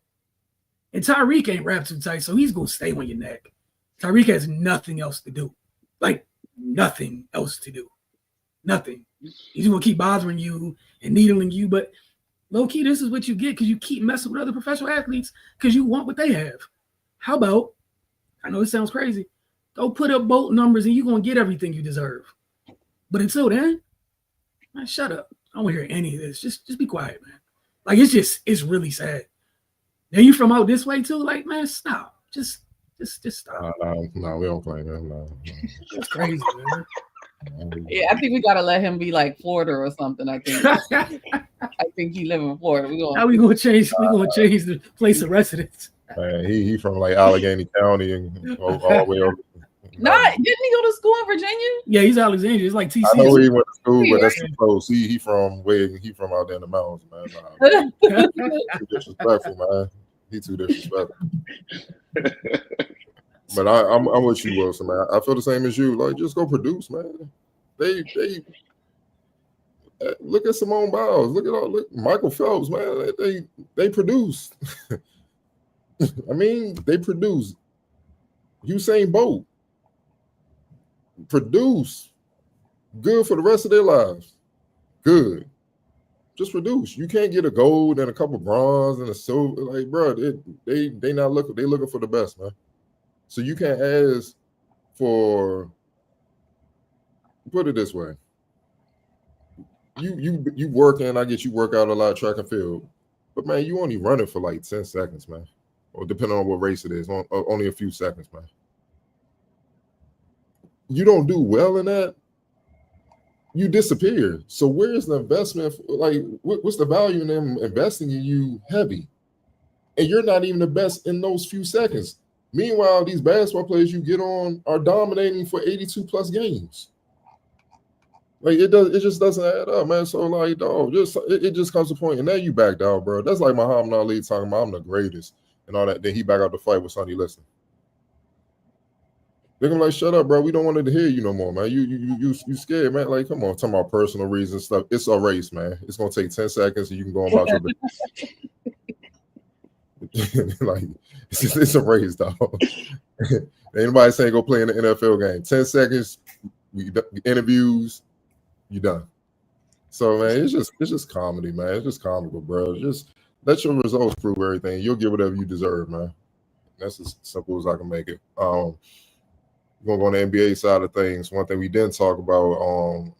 And Tyreek ain't wrapped too tight, so he's going to stay on your neck. Tyreek has nothing else to do. Like, nothing else to do. Nothing. He's going to keep bothering you and needling you, but low-key, this is what you get because you keep messing with other professional athletes because you want what they have. How about, I know it sounds crazy, go put up bolt numbers and you're going to get everything you deserve. But until then, man, shut up. I don't want to hear any of this. Just be quiet, man. Like, it's really sad. Then you from out this way too? Like, man, stop. Just stop. No, we don't claim him. No. That's crazy, man. Yeah, I think we gotta let him be like Florida or something. I think he live in Florida. How we gonna change? We gonna change the place of residence. Man, he from like Allegheny County and all the way over Didn't he go to school in Virginia? Yeah, he's Alexandria. It's like TC. I know where he went to school, but that's Yeah. too close. He from out there in the mountains, man. Nah, too disrespectful, man. He too disrespectful. But I'm with you, Wilson, man. I feel the same as you. Like, just go produce, man. They look at Simone Biles. Look Michael Phelps, man. They produce. I mean, they produce. Usain Bolt produce. Good for the rest of their lives. Good. Just produce. You can't get a gold and a couple bronze and a silver. Like, bro, they not looking. They looking for the best, man. So you can't ask for. Put it this way. You work in. I get you work out a lot of track and field, but man, you only running for like 10 seconds, man. Or depending on what race it is, only a few seconds, man. You don't do well in that, you disappear. So where's the investment? Like, what's the value in them investing in you heavy? And you're not even the best in those few seconds. Meanwhile, these basketball players you get on are dominating for 82 plus games. Like, it just doesn't add up, man. So like, dog, it just comes to a point, and now you backed out, bro. That's like Muhammad Ali talking about I'm the greatest and all that. Then he back out to fight with Sonny Liston. They're gonna be like, shut up, bro. We don't want to hear you no more, man. You scared, man. Like, come on, talking about personal reasons stuff. It's a race, man. It's gonna take 10 seconds and you can go about your business. Like, it's a race, dog. Anybody saying go play in the NFL game? 10 seconds, interviews, you done. So man, it's just comedy, man. It's just comical, bro. Just let your results prove everything. You'll get whatever you deserve, man. That's as simple as I can make it. We're gonna go on the NBA side of things. One thing we didn't talk about, I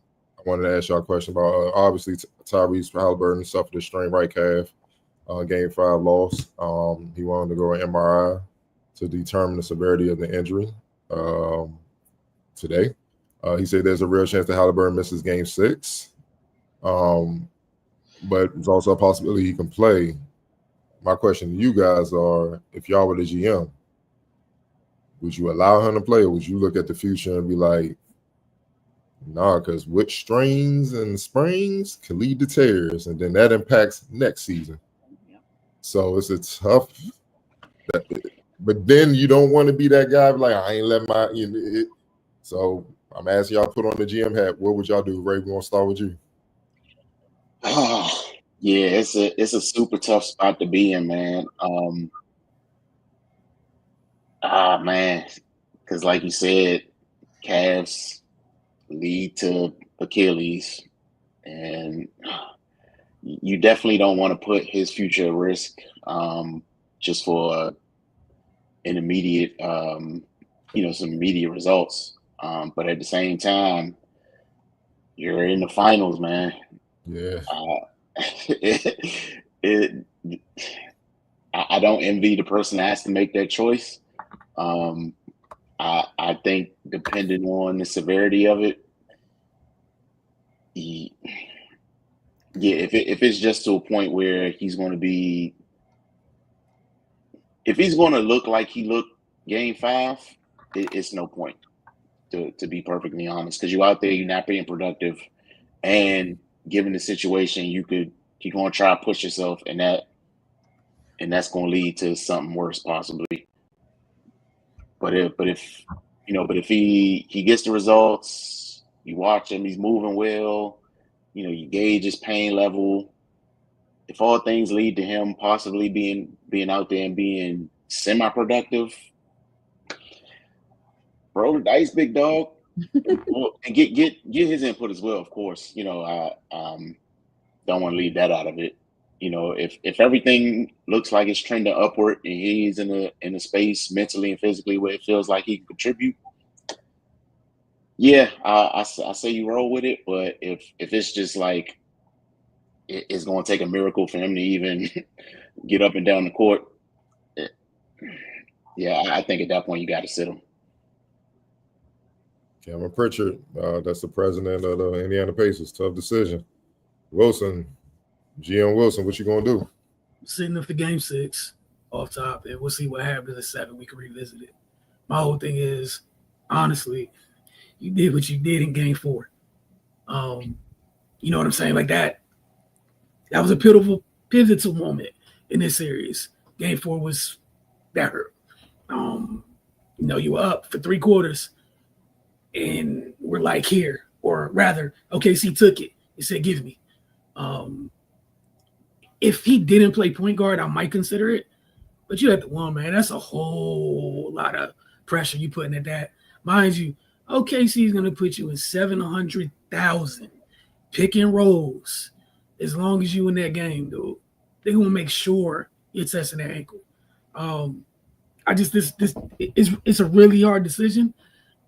wanted to ask y'all a question about. Obviously, Tyrese Halliburton suffered a strained right calf. Game 5 loss. He wanted to go an MRI to determine the severity of the injury today. He said there's a real chance that Halliburton misses Game 6. But there's also a possibility he can play. My question to you guys are, if y'all were the GM, would you allow him to play, or would you look at the future and be like, nah, because which strains and sprains can lead to tears, and then that impacts next season. So it's a tough, but then you don't want to be that guy like, I ain't letting my, so I'm asking y'all put on the GM hat. What would y'all do? Ray, we're going to start with you. Oh, yeah, it's a super tough spot to be in, man. Man, because like you said, calves lead to Achilles, and you definitely don't want to put his future at risk just for an immediate, some immediate results. But at the same time, you're in the finals, man. Yeah. I don't envy the person that has to make that choice. I think depending on the severity of it, if it's just to a point where he's going to be, if he's going to look like he looked Game 5, it's no point, to be perfectly honest, because you're out there, you're not being productive, and given the situation, you're going to try to push yourself, and that's going to lead to something worse possibly. But if he gets the results, you watch him, he's moving well, you gauge his pain level. If all things lead to him possibly being out there and being semi-productive, roll the dice, big dog, and get his input as well. Of course, I don't want to leave that out of it. If everything looks like it's trending upward and he's in a space mentally and physically where it feels like he can contribute, yeah, I say you roll with it. But if it's just like it's going to take a miracle for him to even get up and down the court, yeah, I think at that point you got to sit him. Cameron Pritchard, that's the president of the Indiana Pacers. Tough decision. Wilson, GM Wilson, what you gonna do? Sitting up for Game 6 off top, and we'll see what happens at 7. We can revisit it. My whole thing is, honestly, you did what you did in Game 4. You know what I'm saying? Like that was a pivotal moment in this series. Game 4 was that hurt. You were up for 3 quarters, and we're like here, or rather, OKC took it. He said, "Give me." If he didn't play point guard, I might consider it. But you have to one, man. That's a whole lot of pressure you putting at that. Mind you, OKC is going to put you in 700,000 pick and rolls as long as you in that game, dude. They're going to make sure you're testing that ankle. It's a really hard decision.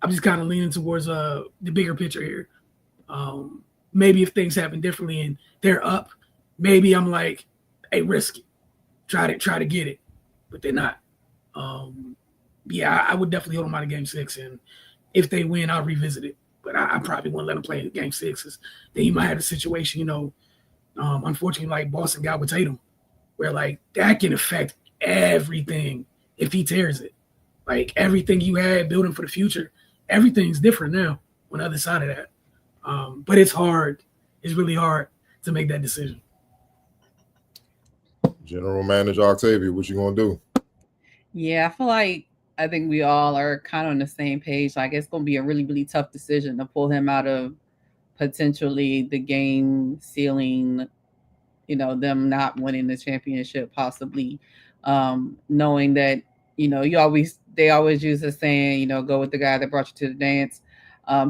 I'm just kind of leaning towards the bigger picture here. Maybe if things happen differently and they're up, maybe I'm like, hey, risk it. Try to get it. But they're not. I would definitely hold them out of Game 6. And if they win, I'll revisit it. But I probably wouldn't let them play in Game 6. Then you might have a situation, unfortunately, like Boston got with Tatum, where like that can affect everything if he tears it. Like everything you had building for the future, everything's different now on the other side of that. But it's hard. It's really hard to make that decision. General Manager Octavia, what you gonna do? Yeah, I think we all are kind of on the same page. Like it's gonna be a really, really tough decision to pull him out of potentially the game ceiling, them not winning the championship, possibly. Knowing that, they always use the saying, go with the guy that brought you to the dance.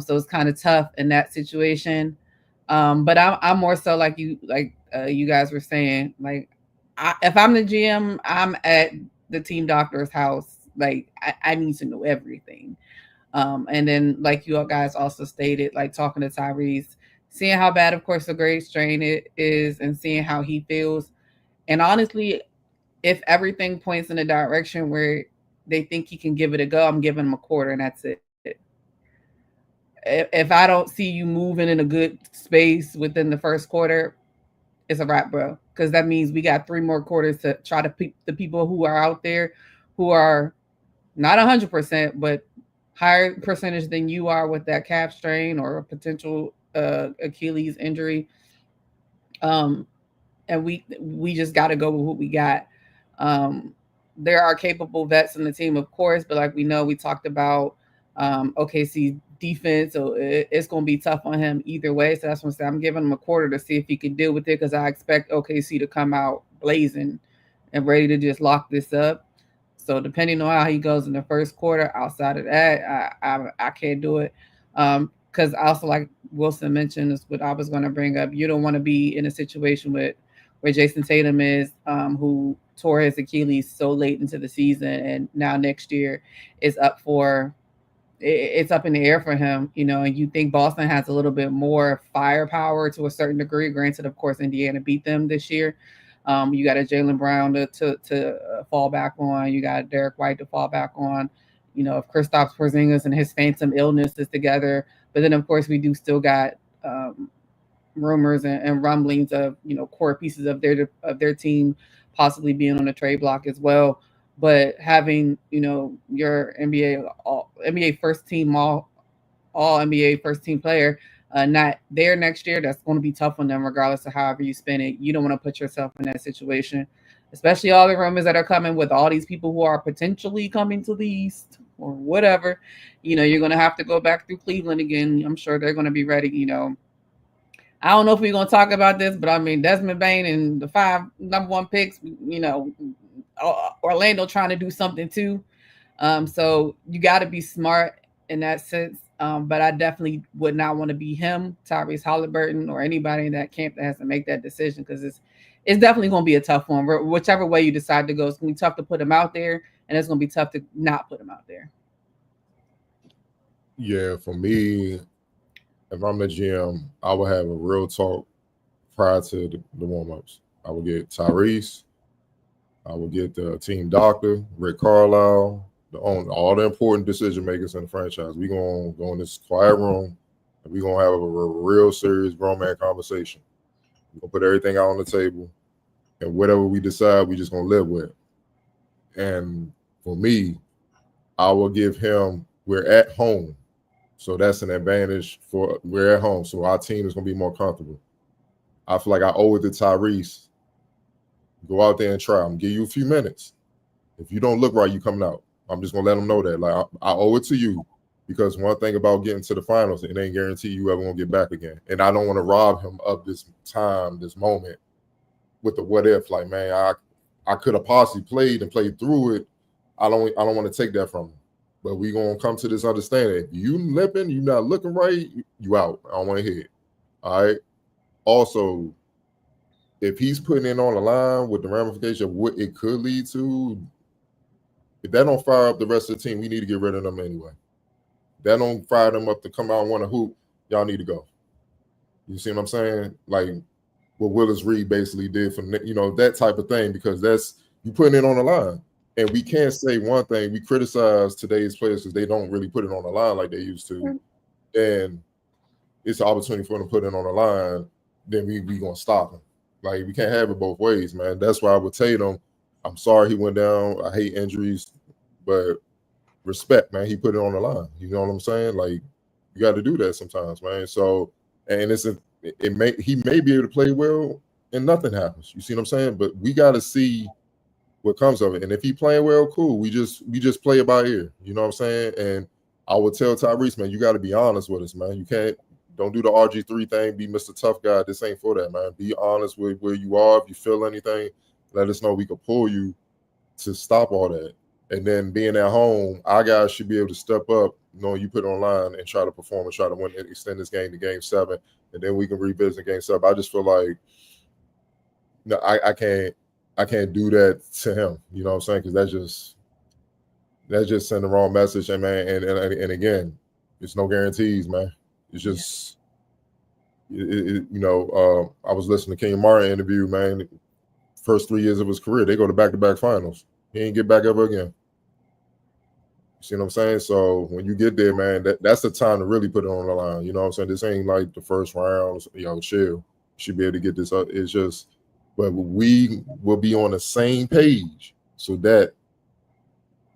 So it's kind of tough in that situation. But I'm more so like you guys were saying, like if I'm the GM, I'm at the team doctor's house. Like I need to know everything. And then like you guys also stated, like talking to Tyrese, seeing how bad, of course, the grade strain it is and seeing how he feels. And honestly, if everything points in a direction where they think he can give it a go, I'm giving him a quarter and that's it. If I don't see you moving in a good space within the first quarter, it's a wrap, bro. Because that means we got 3 more quarters to try to pick the people who are out there who are not 100%, but higher percentage than you are with that calf strain or a potential Achilles injury. And we just got to go with what we got. There are capable vets in the team, of course, but like we know, we talked about OKC defense, so it's going to be tough on him either way. So that's what I'm saying. I'm giving him a quarter to see if he can deal with it because I expect OKC to come out blazing and ready to just lock this up. So depending on how he goes in the first quarter, outside of that, I can't do it. Because also, like Wilson mentioned, is what I was going to bring up. You don't want to be in a situation where Jason Tatum is, who tore his Achilles so late into the season, and now next year is up for. It's up in the air for him, and you think Boston has a little bit more firepower to a certain degree. Granted, of course, Indiana beat them this year. You got a Jaylen Brown to fall back on. You got Derek White to fall back on. If Kristaps Porzingis and his phantom illness is together. But then, of course, we do still got rumors and rumblings of, core pieces of their team possibly being on the trade block as well. But having, your NBA first team, all NBA first team player not there next year, that's going to be tough on them regardless of however you spin it. You don't want to put yourself in that situation, especially all the rumors that are coming with all these people who are potentially coming to the East or whatever. You're going to have to go back through Cleveland again. I'm sure they're going to be ready. I don't know if we're going to talk about this, but I mean, Desmond Bane and the 5 number 1 picks, Orlando trying to do something too. So you got to be smart in that sense. But I definitely would not want to be him, Tyrese Halliburton, or anybody in that camp that has to make that decision because it's definitely going to be a tough one. Whichever way you decide to go, it's going to be tough to put him out there, and it's going to be tough to not put him out there. Yeah, for me, if I'm the GM, I would have a real talk prior to the warm-ups. I would get Tyrese. I would get the team doctor, Rick Carlisle, all the important decision makers in the franchise. We're going to go in this quiet room, and we're going to have a real serious grown man conversation. We're going to put everything out on the table, and whatever we decide, we're just going to live with. And for me, I will give him We're at home. So that's an advantage for we're at home. So our team is going to be more comfortable. I feel like I owe it to Tyrese. Go out there and try. I'm give you a few minutes. If you don't look right, you coming out. I'm just going to let them know that. Like I owe it to you because one thing about getting to the finals, it ain't guaranteed you ever going to get back again. And I don't want to rob him of this time, this moment with the what if. Like, man, I could have possibly played through it. I don't want to take that from him. But we gonna come to this understanding. If you limping, you not looking right, you out. I don't want to hear it. All right. Also, if he's putting it on the line with the ramification of what it could lead to, if that don't fire up the rest of the team, we need to get rid of them anyway. If that don't fire them up to come out and want to hoop, y'all need to go. You see what I'm saying? Like what Willis Reed basically did for that type of thing, because that's you putting it on the line. And we can't say one thing. We criticize today's players because they don't really put it on the line like they used to. And it's an opportunity for them to put it on the line. Then we going to stop them. Like, we can't have it both ways, man. That's why I would Tatum, I'm sorry he went down. I hate injuries. But respect, man. He put it on the line. You know what I'm saying? Like, you got to do that sometimes, man. So, and he may be able to play well and nothing happens. You see what I'm saying? But we got to see what comes of it. And if he playing well, cool. We just play it by ear. You know what I'm saying? And I would tell Tyrese, man, you got to be honest with us, man. Don't do the RG3 thing, be Mr. Tough Guy. This ain't for that, man. Be honest with where you are. If you feel anything, let us know. We can pull you to stop all that. And then being at home, our guys should be able to step up, knowing you put it online and try to perform and try to win and extend this game to game 7. And then we can revisit game 7. I just feel like I can't do that to him, you know what I'm saying? Because that's just sending the wrong message, and man. And again, it's no guarantees, man. It's just, I was listening to King Martin interview, man. First 3 years of his career, they go to back-to-back finals. He ain't get back ever again. You see what I'm saying? So when you get there, man, that's the time to really put it on the line. You know what I'm saying? This ain't like the first round. Chill. You should be able to get this up. It's just. But we will be on the same page so that,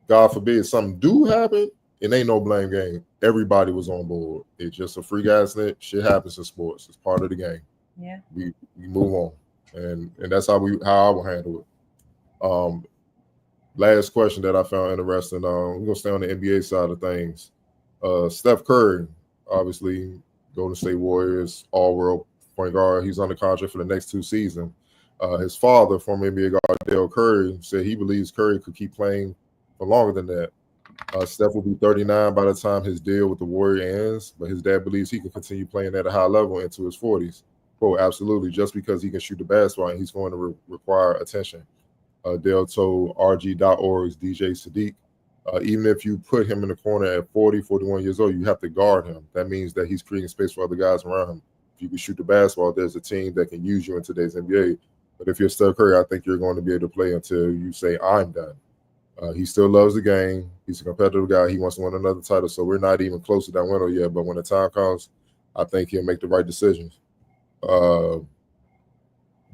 God forbid, something do happen, it ain't no blame game. Everybody was on board. It's just a free guy snitch. Shit happens in sports. It's part of the game. Yeah. We move on. And that's how I will handle it. Last question that I found interesting. We're going to stay on the NBA side of things. Steph Curry, obviously, Golden State Warriors, all-world point guard. He's under contract for the next 2 seasons. His father, former NBA guard Dale Curry, said he believes Curry could keep playing for longer than that. Steph will be 39 by the time his deal with the Warriors ends, but his dad believes he can continue playing at a high level into his 40s. Quote, absolutely, just because he can shoot the basketball and he's going to require attention. Dale told RG.org's DJ Sadiq, even if you put him in the corner at 40, 41 years old, you have to guard him. That means that he's creating space for other guys around him. If you can shoot the basketball, there's a team that can use you in today's NBA. But if you're Steph Curry, I think you're going to be able to play until you say, I'm done. He still loves the game. He's a competitive guy. He wants to win another title. So we're not even close to that window yet. But when the time comes, I think he'll make the right decisions. Do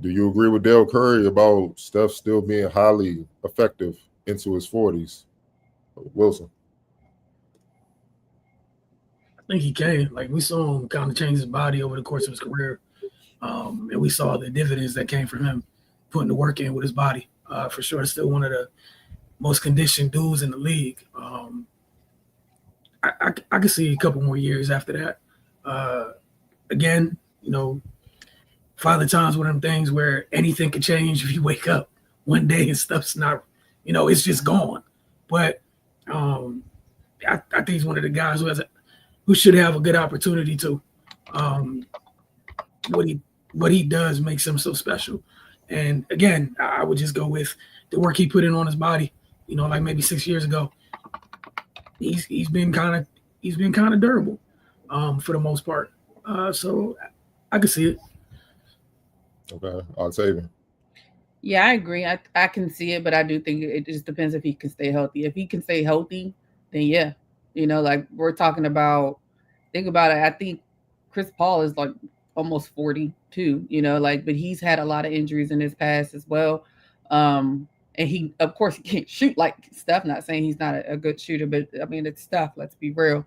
you agree with Dale Curry about Steph still being highly effective into his 40s? Wilson? I think he can. Like, we saw him kind of change his body over the course of his career. And we saw the dividends that came from him putting the work in with his body. For sure, it's still one of the most conditioned dudes in the league. I could see a couple more years after that. Again, Father Time's one of them things where anything could change if you wake up one day and stuff's not, it's just gone. But I think he's one of the guys who should have a good opportunity to. What he does makes him so special. And again, I would just go with the work he put in on his body. Like maybe 6 years ago, he's been kind of durable, for the most part. So I can see it. Okay, Octavian. Yeah, I agree. I can see it, but I do think it just depends if he can stay healthy. If he can stay healthy, then yeah, like we're talking about. Think about it. I think Chris Paul is like almost 42, but he's had a lot of injuries in his past as well. And And he, of course, he can't shoot like Steph. Not saying he's not a good shooter, but I mean, it's Steph. Let's be real.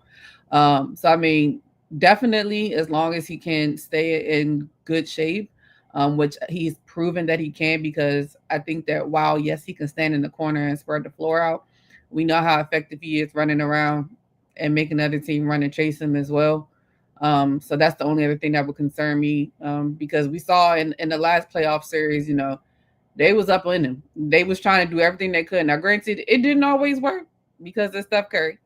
So I mean, definitely, as long as he can stay in good shape, which he's proven that he can, because I think that while yes, he can stand in the corner and spread the floor out, we know how effective he is running around and making the other team run and chase him as well. So that's the only other thing that would concern me, because we saw in the last playoff series, you know, they was up in him. They was trying to do everything they could. Now, granted, it didn't always work because of Steph Curry.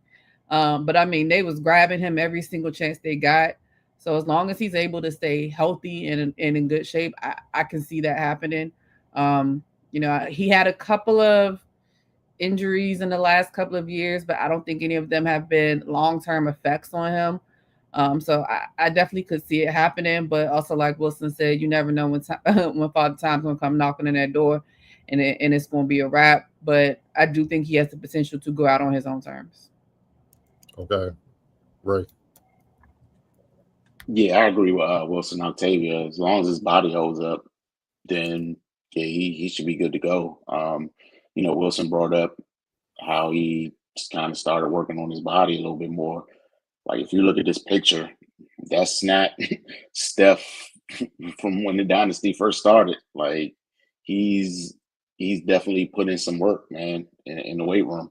But I mean, they was grabbing him every single chance they got. So as long as he's able to stay healthy and in good shape, I can see that happening. You know, he had a couple of injuries in the last couple of years, but I don't think any of them have been long-term effects on him. So I definitely could see it happening, but also like Wilson said, you never know when when Father Time's gonna come knocking on that door, and it's gonna be a wrap. But I do think he has the potential to go out on his own terms. Okay, right. Yeah, I agree with Wilson Octavia. As long as his body holds up, then yeah, he should be good to go. You know, Wilson brought up how he just kind of started working on his body a little bit more. Like if you look at this picture, that's not Steph from when the dynasty first started. Like he's definitely put in some work, man, in the weight room,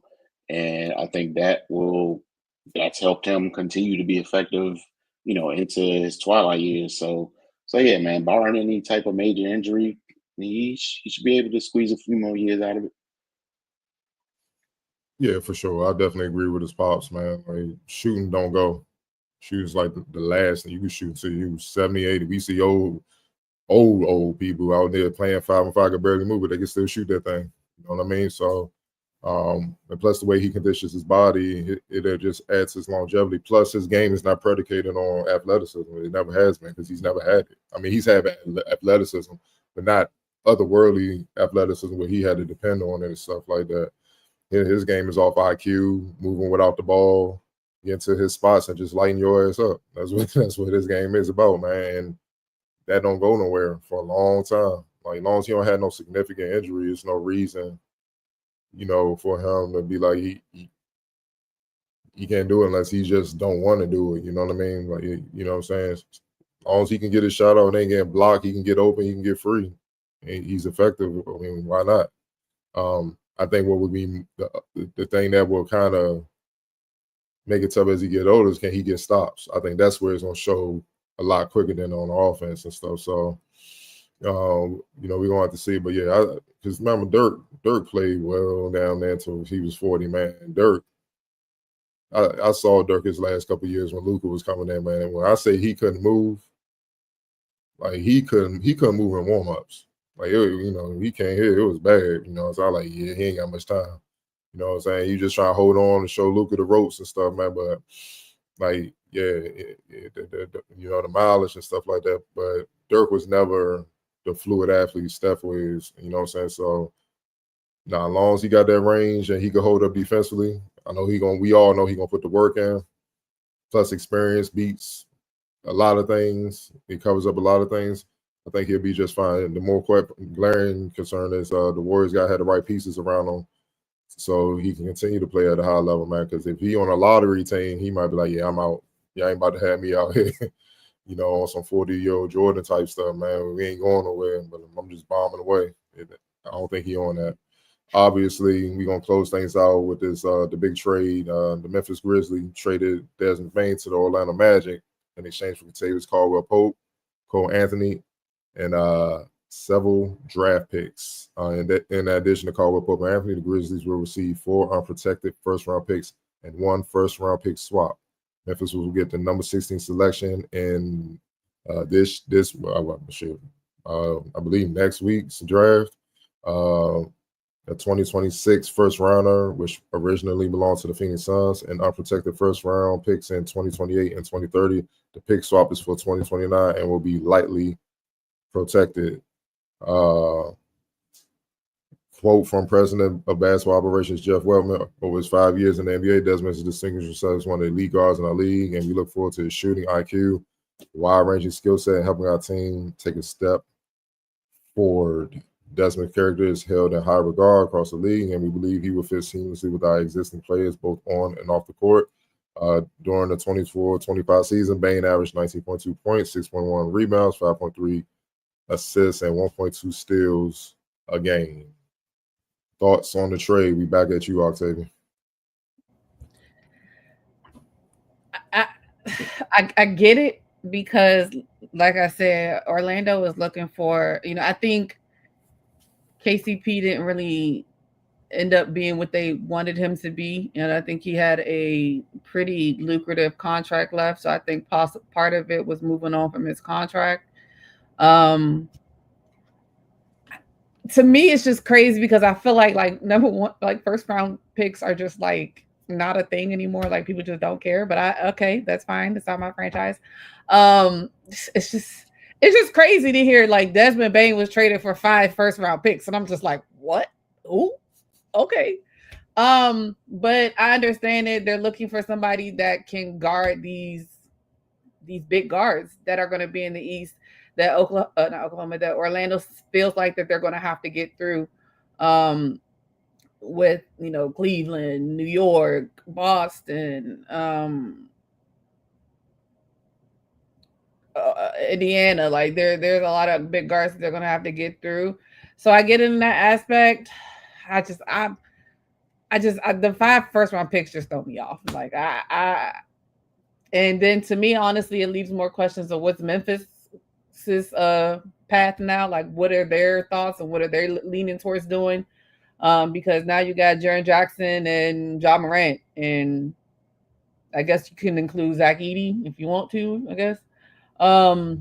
and I think that's helped him continue to be effective, you know, into his twilight years. So yeah, man, barring any type of major injury, he should be able to squeeze a few more years out of it. Yeah, for sure. I definitely agree with his pops, man. Like shooting don't go. Shooting's like the last thing you can shoot until you 70, 80. We see old people out there playing 5-on-5 can barely move, but they can still shoot that thing. You know what I mean? So and plus the way he conditions his body, it just adds his longevity. Plus his game is not predicated on athleticism. It never has been because he's never had it. I mean, he's had athleticism, but not otherworldly athleticism where he had to depend on it and stuff like that. His game is off IQ, moving without the ball, get into his spots and just lighten your ass up. That's what his game is about, man. And that don't go nowhere for a long time. Like as long as he don't have no significant injury, there's no reason, you know, for him to be like he can't do it unless he just don't want to do it. You know what I mean? Like you know what I'm saying? As long as he can get his shot out and ain't getting blocked, he can get open, he can get free. And he's effective. I mean, why not? I think what would be the thing that will kind of make it tough as he get older is can he get stops. I think that's where it's going to show a lot quicker than on the offense and stuff. So, you know, we're going to have to see. But, yeah, because remember, Dirk played well down there until he was 40, man. Dirk, I saw Dirk his last couple of years when Luka was coming in, man. And when I say he couldn't move, like he couldn't move in warm-ups. Like, you know, he can't hit. It was bad, you know. So I was like, yeah, he ain't got much time. You know what I'm saying? You just try to hold on and show Luka the ropes and stuff, man. But, like, yeah, you know, the mileage and stuff like that. But Dirk was never the fluid athlete Steph was, you know what I'm saying? So, now, as long as he got that range and he could hold up defensively, we all know he going to put the work in. Plus, experience beats a lot of things. He covers up a lot of things. I think he'll be just fine. The more glaring concern is the Warriors got to have the right pieces around him so he can continue to play at a high level, man. Because if he on a lottery team, he might be like, yeah, I'm out. Yeah, I ain't about to have me out here, you know, on some 40-year-old Jordan type stuff, man. We ain't going nowhere, but I'm just bombing away. I don't think he on that. Obviously, we're going to close things out with this the big trade. The Memphis Grizzlies traded Desmond Bane to the Orlando Magic in exchange for Kentavious Caldwell-Pope, Cole Anthony, and several draft picks. In addition to Caldwell-Pope and Anthony, the Grizzlies will receive 4 unprotected first-round picks and 1 first-round pick swap. Memphis will get the number 16 selection in I believe next week's draft. A 2026 first-rounder, which originally belonged to the Phoenix Suns, and unprotected first-round picks in 2028 and 2030. The pick swap is for 2029 and will be lightly protected. Quote from President of Basketball Operations Jeff Weltman: over his 5 years in the NBA, Desmond has distinguished himself as one of the elite guards in our league, and we look forward to his shooting IQ, wide-ranging skill set, and helping our team take a step forward. Desmond's character is held in high regard across the league, and we believe he will fit seamlessly with our existing players, both on and off the court. During the 24-25 season, Bane averaged 19.2 points, 6.1 rebounds, 5.3 assists, and 1.2 steals a game. Thoughts on the trade? We back at you, Octavian. I get it because, like I said, Orlando was looking for, I think KCP didn't really end up being what they wanted him to be. And I think he had a pretty lucrative contract left. So I think part of it was moving on from his contract. To me, it's just crazy because I feel like number one, like first round picks are just like not a thing anymore. Like people just don't care. But okay, that's fine. That's not my franchise. It's just crazy to hear like Desmond Bane was traded for 5 first round picks, and I'm just like, what? Ooh, okay. But I understand it. They're looking for somebody that can guard these big guards that are going to be in the East. That that Orlando feels like that they're going to have to get through. With Cleveland, New York, Boston, Indiana, like there's a lot of big guards that they're gonna have to get through. So I get in that aspect. The 5 first round picks just throw me off. Like and then to me, honestly, it leaves more questions of what's Memphis's path now. Like, what are their thoughts and what are they leaning towards doing? Because now you got Jaren Jackson and Ja Morant, and I guess you can include Zach Edey if you want to, I guess. So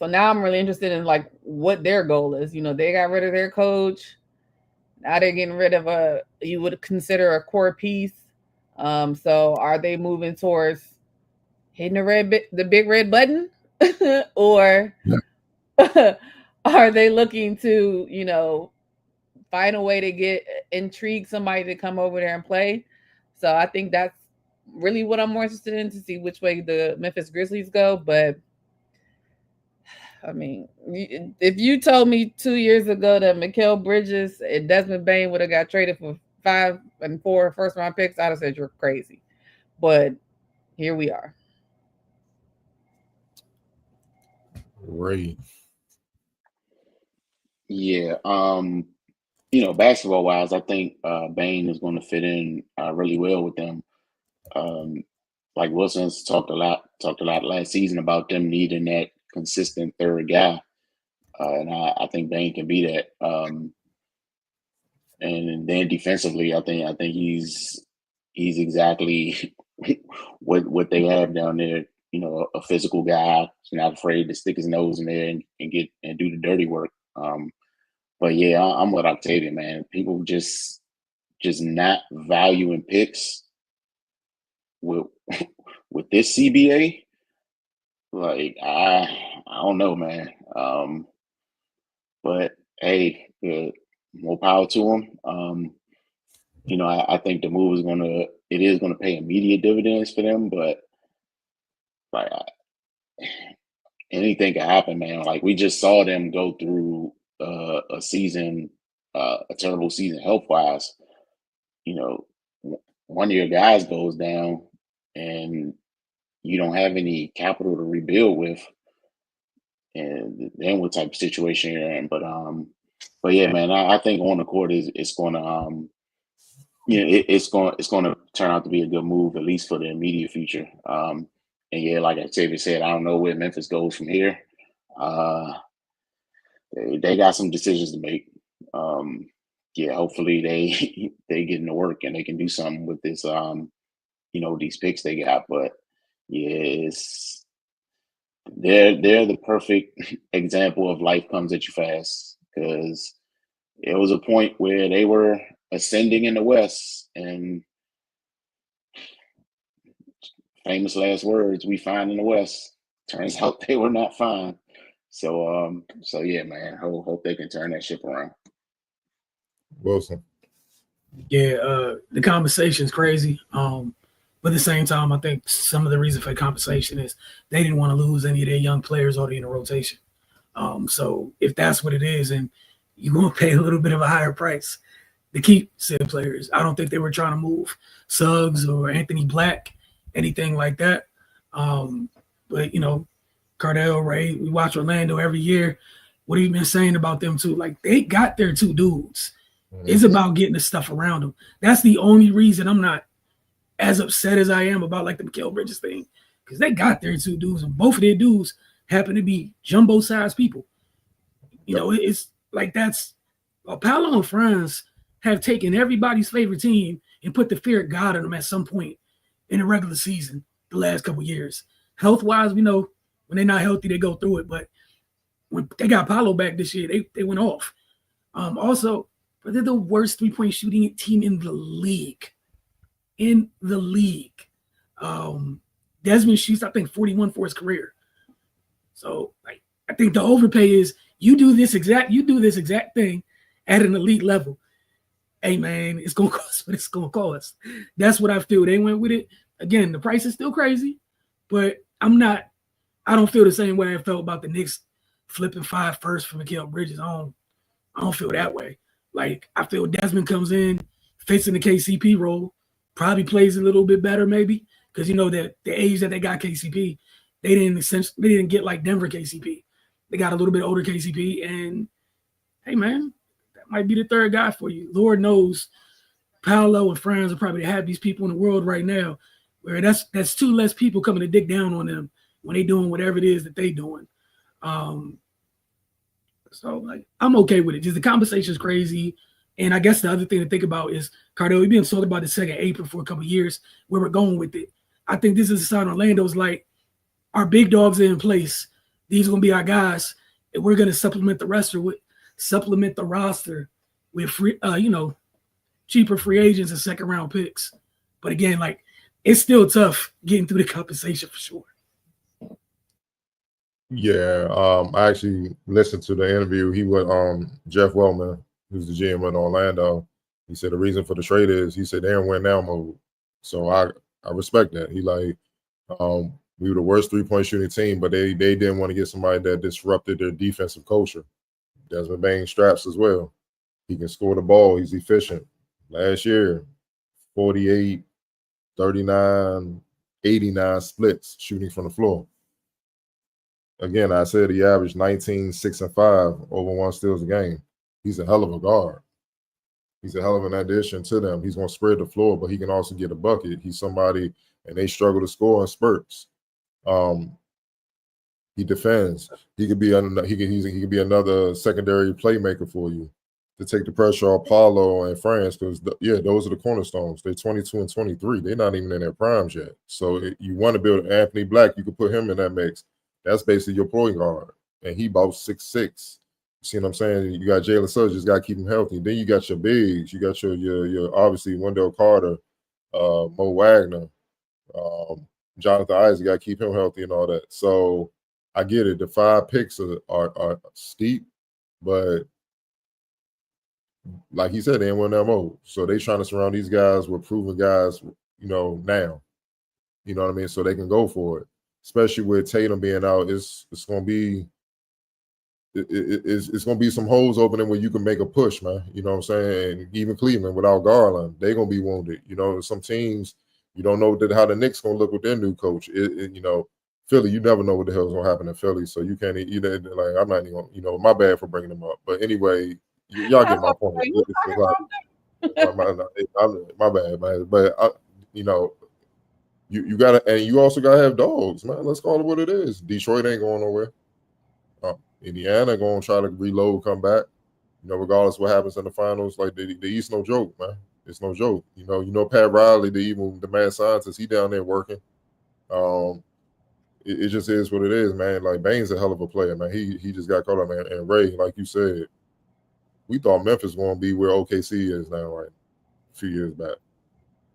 now I'm really interested in like what their goal is. They got rid of their coach. Now they're getting rid of you would consider a core piece. So are they moving towards hitting the big red button, or are they looking to find a way to intrigue somebody to come over there and play? So I think that's really what I'm more interested in, to see which way the Memphis Grizzlies go. But I mean, if you told me 2 years ago that Mikal Bridges and Desmond Bane would have got traded for 5 and 4 first round picks, I'd have said you're crazy. But here we are. Ray. Yeah. Basketball wise, I think Bane is going to fit in really well with them. Like Wilson's talked a lot last season about them needing that consistent third guy, and I think Bane can be that. And then defensively, I think he's exactly what they have down there. A physical guy, not afraid to stick his nose in there and do the dirty work. But yeah, I'm with Octavian, man. People just not valuing picks with this CBA. Like I don't know, man. But hey, more power to them. I think the move is gonna pay immediate dividends for them, but like anything can happen, man. Like we just saw them go through a season, a terrible season health wise. One of your guys goes down, and you don't have any capital to rebuild with, and then what type of situation you're in. But yeah, man, I think on the court it's going to it's going to turn out to be a good move, at least for the immediate future. And yeah, like Xavier said, I don't know where Memphis goes from here. They got some decisions to make. Yeah, hopefully they get into work and they can do something with this. These picks they got. But yeah, they're the perfect example of life comes at you fast, because it was a point where they were ascending in the West, and famous last words, we find in the West. Turns out they were not fine. So yeah, man, hope they can turn that ship around. Wilson. Yeah, the conversation's crazy. But at the same time, I think some of the reason for the compensation is they didn't want to lose any of their young players already in the rotation. So if that's what it is, and you're going to pay a little bit of a higher price to keep said players. I don't think they were trying to move Suggs or Anthony Black, anything like that. But, Cardell, Ray, we watch Orlando every year. What have you been saying about them too? Like, they got their two dudes. Mm-hmm. It's about getting the stuff around them. That's the only reason I'm not as upset as I am about, like, the Mikal Bridges thing, because they got their two dudes, and both of their dudes happen to be jumbo-sized people. It's like that's Paolo and Franz have taken everybody's favorite team and put the fear of God in them at some point in the regular season the last couple of years. Health-wise, we know when they're not healthy, they go through it. But when they got Paolo back this year, they went off. Also, but they're the worst three-point shooting team in the league. Desmond shoots, I think, 41 for his career. So, like, I think the overpay is you do this exact thing at an elite level. Hey, man, it's going to cost what it's going to cost. That's what I feel. They went with it. Again, the price is still crazy, but I don't feel the same way I felt about the Knicks flipping 5 first for Mikal Bridges. I don't feel that way. Like, I feel Desmond comes in, fits in the KCP role, probably plays a little bit better maybe, because that the age that they got KCP, they didn't get like Denver KCP. They got a little bit older KCP, and hey, man, that might be the third guy for you. Lord knows Paolo and Franz are probably the happiest people in the world right now, where that's 2 less people coming to dig down on them when they doing whatever it is that they doing. So, like, I'm okay with it. Just the conversation is crazy. And I guess the other thing to think about is, Cardell, we've been talking about the second apron for a couple of years, where we're going with it. I think this is a sign Orlando's like, our big dogs are in place. These are going to be our guys. And we're going to supplement the roster with free, cheaper free agents and second round picks. But again, like, it's still tough getting through the compensation for sure. Yeah, I actually listened to the interview. He went Jeff Wellman, who's the GM in Orlando. He said the reason for the trade is, he said they're in win now mode. So I respect that. He like, we were the worst 3-point shooting team, but they didn't want to get somebody that disrupted their defensive culture. Desmond Bane straps as well. He can score the ball. He's efficient. Last year, 48, 39, 89 splits shooting from the floor. Again, I said he averaged 19, 6, and 5 over 1 steals a game. He's a hell of a guard. He's a hell of an addition to them. He's going to spread the floor, but he can also get a bucket. He's somebody, and they struggle to score in spurts. He defends. He could be another secondary playmaker for you to take the pressure off Paolo and Franz, because those are the cornerstones. They're 22 and 23. They're not even in their primes yet. So you want to build Anthony Black, you could put him in that mix. That's basically your point guard, and he about 6'6". See what I'm saying? You got Jalen Suggs, just got to keep him healthy. Then you got your bigs. You got your obviously Wendell Carter, Mo Wagner, Jonathan Isaac. Got to keep him healthy and all that. So I get it. The 5 picks are steep, but like he said, they ain't win that mode. So they trying to surround these guys with proven guys, now. You know what I mean? So they can go for it. Especially with Tatum being out, it's going to be some holes opening where you can make a push, man. You know what I'm saying? And even Cleveland without Garland, they're going to be wounded. Some teams, you don't know how the Knicks going to look with their new coach. Philly, you never know what the hell is going to happen in Philly. So you can't either. Like, I'm not even going to, my bad for bringing them up. But anyway, y'all get my point. My bad, man. But, you gotta, and you also gotta have dogs, man. Let's call it what it is. Detroit ain't going nowhere. Indiana gonna try to reload, come back. Regardless of what happens in the finals, like the East, no joke, man. It's no joke. Pat Riley, the mad scientist, he down there working. It just is what it is, man. Like, Bane's a hell of a player, man. He just got caught up, man. And Ray, like you said, we thought Memphis was gonna be where OKC is now, right? A few years back.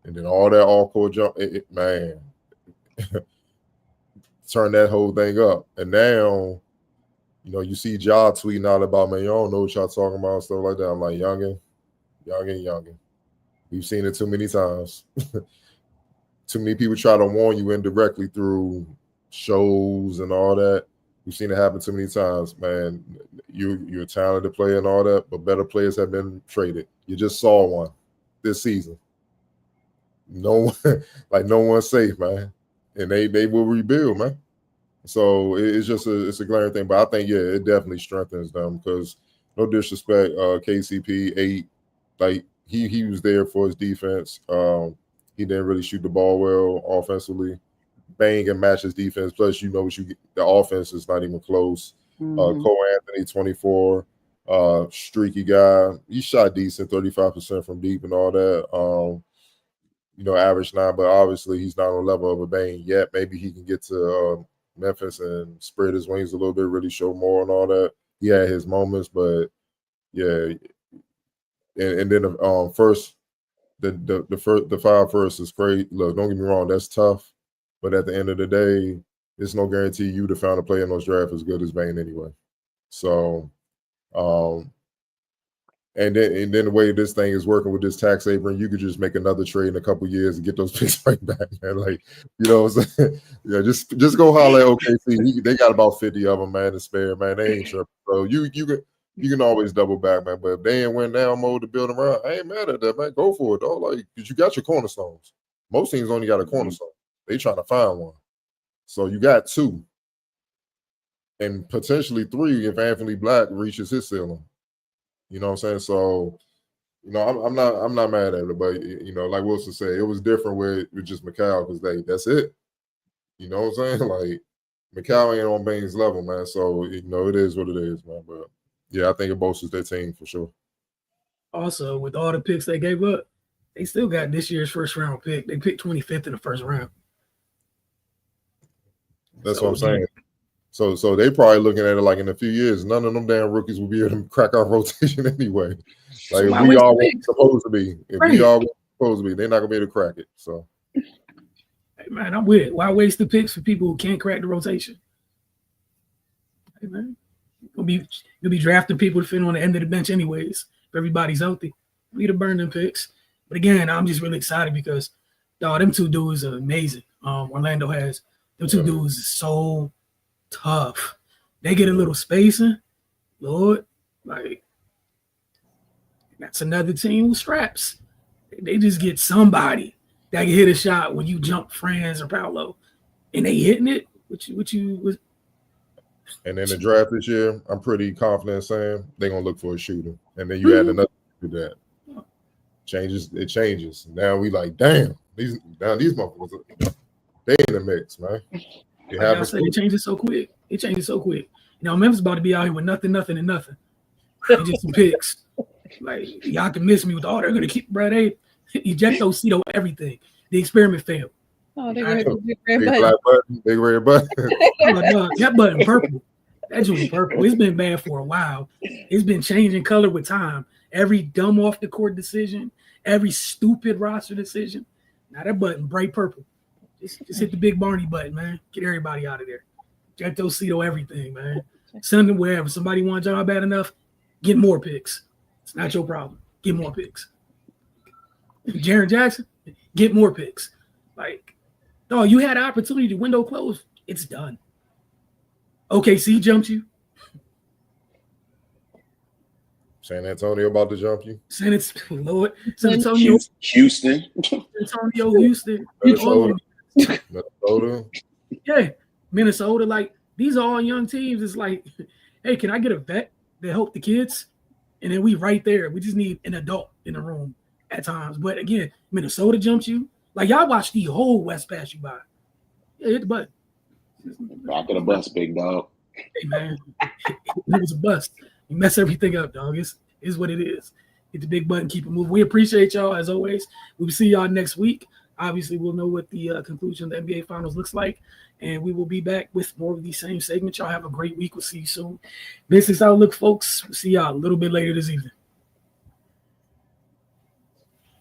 And then all that all-court jump, man, turn that whole thing up. And now, you see Ja tweeting out about, man, you don't know what y'all talking about, stuff like that. I'm like, youngin'. We've seen it too many times. Too many people try to warn you indirectly through shows and all that. We've seen it happen too many times, man. You're a talented player and all that, but better players have been traded. You just saw one this season. No one, no one's safe, man. And they will rebuild, man. So it's just it's a glaring thing. But I think, yeah, it definitely strengthens them because no disrespect, KCP 8, like he was there for his defense. He didn't really shoot the ball well offensively. Bang and match his defense. Plus, what you get. The offense is not even close. Cole Anthony, 24, streaky guy. He shot decent, 35% from deep and all that. Average 9, but obviously he's not on the level of a Bane yet. Maybe he can get to Memphis and spread his wings a little bit, really show more and all that. He had his moments, but yeah. And then the 5 first is great. Look, don't get me wrong, that's tough. But at the end of the day, there's no guarantee you to find a player in those drafts as good as Bane anyway. So, and then the way this thing is working with this tax apron, you could just make another trade in a couple years and get those picks right back, man. Like, what I'm saying? Yeah, just go holler at OKC. They got about 50 of them, man, to spare, man. They ain't sure. So you can always double back, man. But if they ain't win now mode to build them around, I ain't mad at that, man. Go for it, dog. Like, because you got your cornerstones. Most teams only got a cornerstone. They trying to find one. So you got 2. And potentially 3 if Anthony Black reaches his ceiling. You know what I'm saying? So, I'm not mad at it, but like Wilson said, it was different with just Mikal because that's it. You know what I'm saying? Like Mikal ain't on Bane's level, man. So it is what it is, man. But yeah, I think it bolsters their team for sure. Also, with all the picks they gave up, they still got this year's first round pick. They picked 25th in the first round. That's what I'm saying. So they probably looking at it like in a few years, none of them damn rookies will be able to crack our rotation anyway. Like if we all weren't supposed to be, they're not gonna be able to crack it. So, hey man, I'm with it. Why waste the picks for people who can't crack the rotation? Hey man, you'll be drafting people to fit on the end of the bench anyways. If everybody's healthy, we need to burn them picks. But again, I'm just really excited because them 2 dudes are amazing. Orlando has them 2 dudes is so tough. They get a little spacing, Lord, like that's another team with straps. They just get somebody that can hit a shot when you jump Franz or Paolo, and they hitting it. And in the draft this year, I'm pretty confident saying they're gonna look for a shooter, and then you add another to that. It changes. Now we like, damn, these motherfuckers, they in the mix, man. It changes so quick. Memphis about to be out here with nothing, and just some picks. Like, y'all can miss me with all they're going to keep, bro. They ejecto-cito everything. The experiment failed. Oh, they red button. Big red button. That button purple. That joint purple. It's been bad for a while. It's been changing color with time. Every dumb off the court decision, every stupid roster decision. Now that button bright purple. Just hit the big Barney button, man. Get everybody out of there. Ejecto-cito everything, man. Send them wherever. Somebody want a job bad enough, get more picks. It's not your problem. Get more picks. Jaren Jackson, get more picks. Like, no, you had an opportunity to window close. It's done. OKC jumped you. San Antonio about to jump you. San Antonio. Houston. Minnesota. Yeah, Minnesota. Like, these are all young teams. It's like, hey, can I get a vet that help the kids? And then we right there. We just need an adult in the room at times. But again, Minnesota jumps you. Like, y'all watch the whole West pass you by. Yeah, hit the button. Back of the bus, big dog. Hey, man. It was a bust. You mess everything up, dog. It's what it is. Hit the big button, keep it moving. We appreciate y'all, as always. We will see y'all next week. Obviously, we'll know what the conclusion of the NBA Finals looks like, and we will be back with more of these same segments. Y'all have a great week. We'll see you soon. This is Outlook, folks. We'll see y'all a little bit later this evening.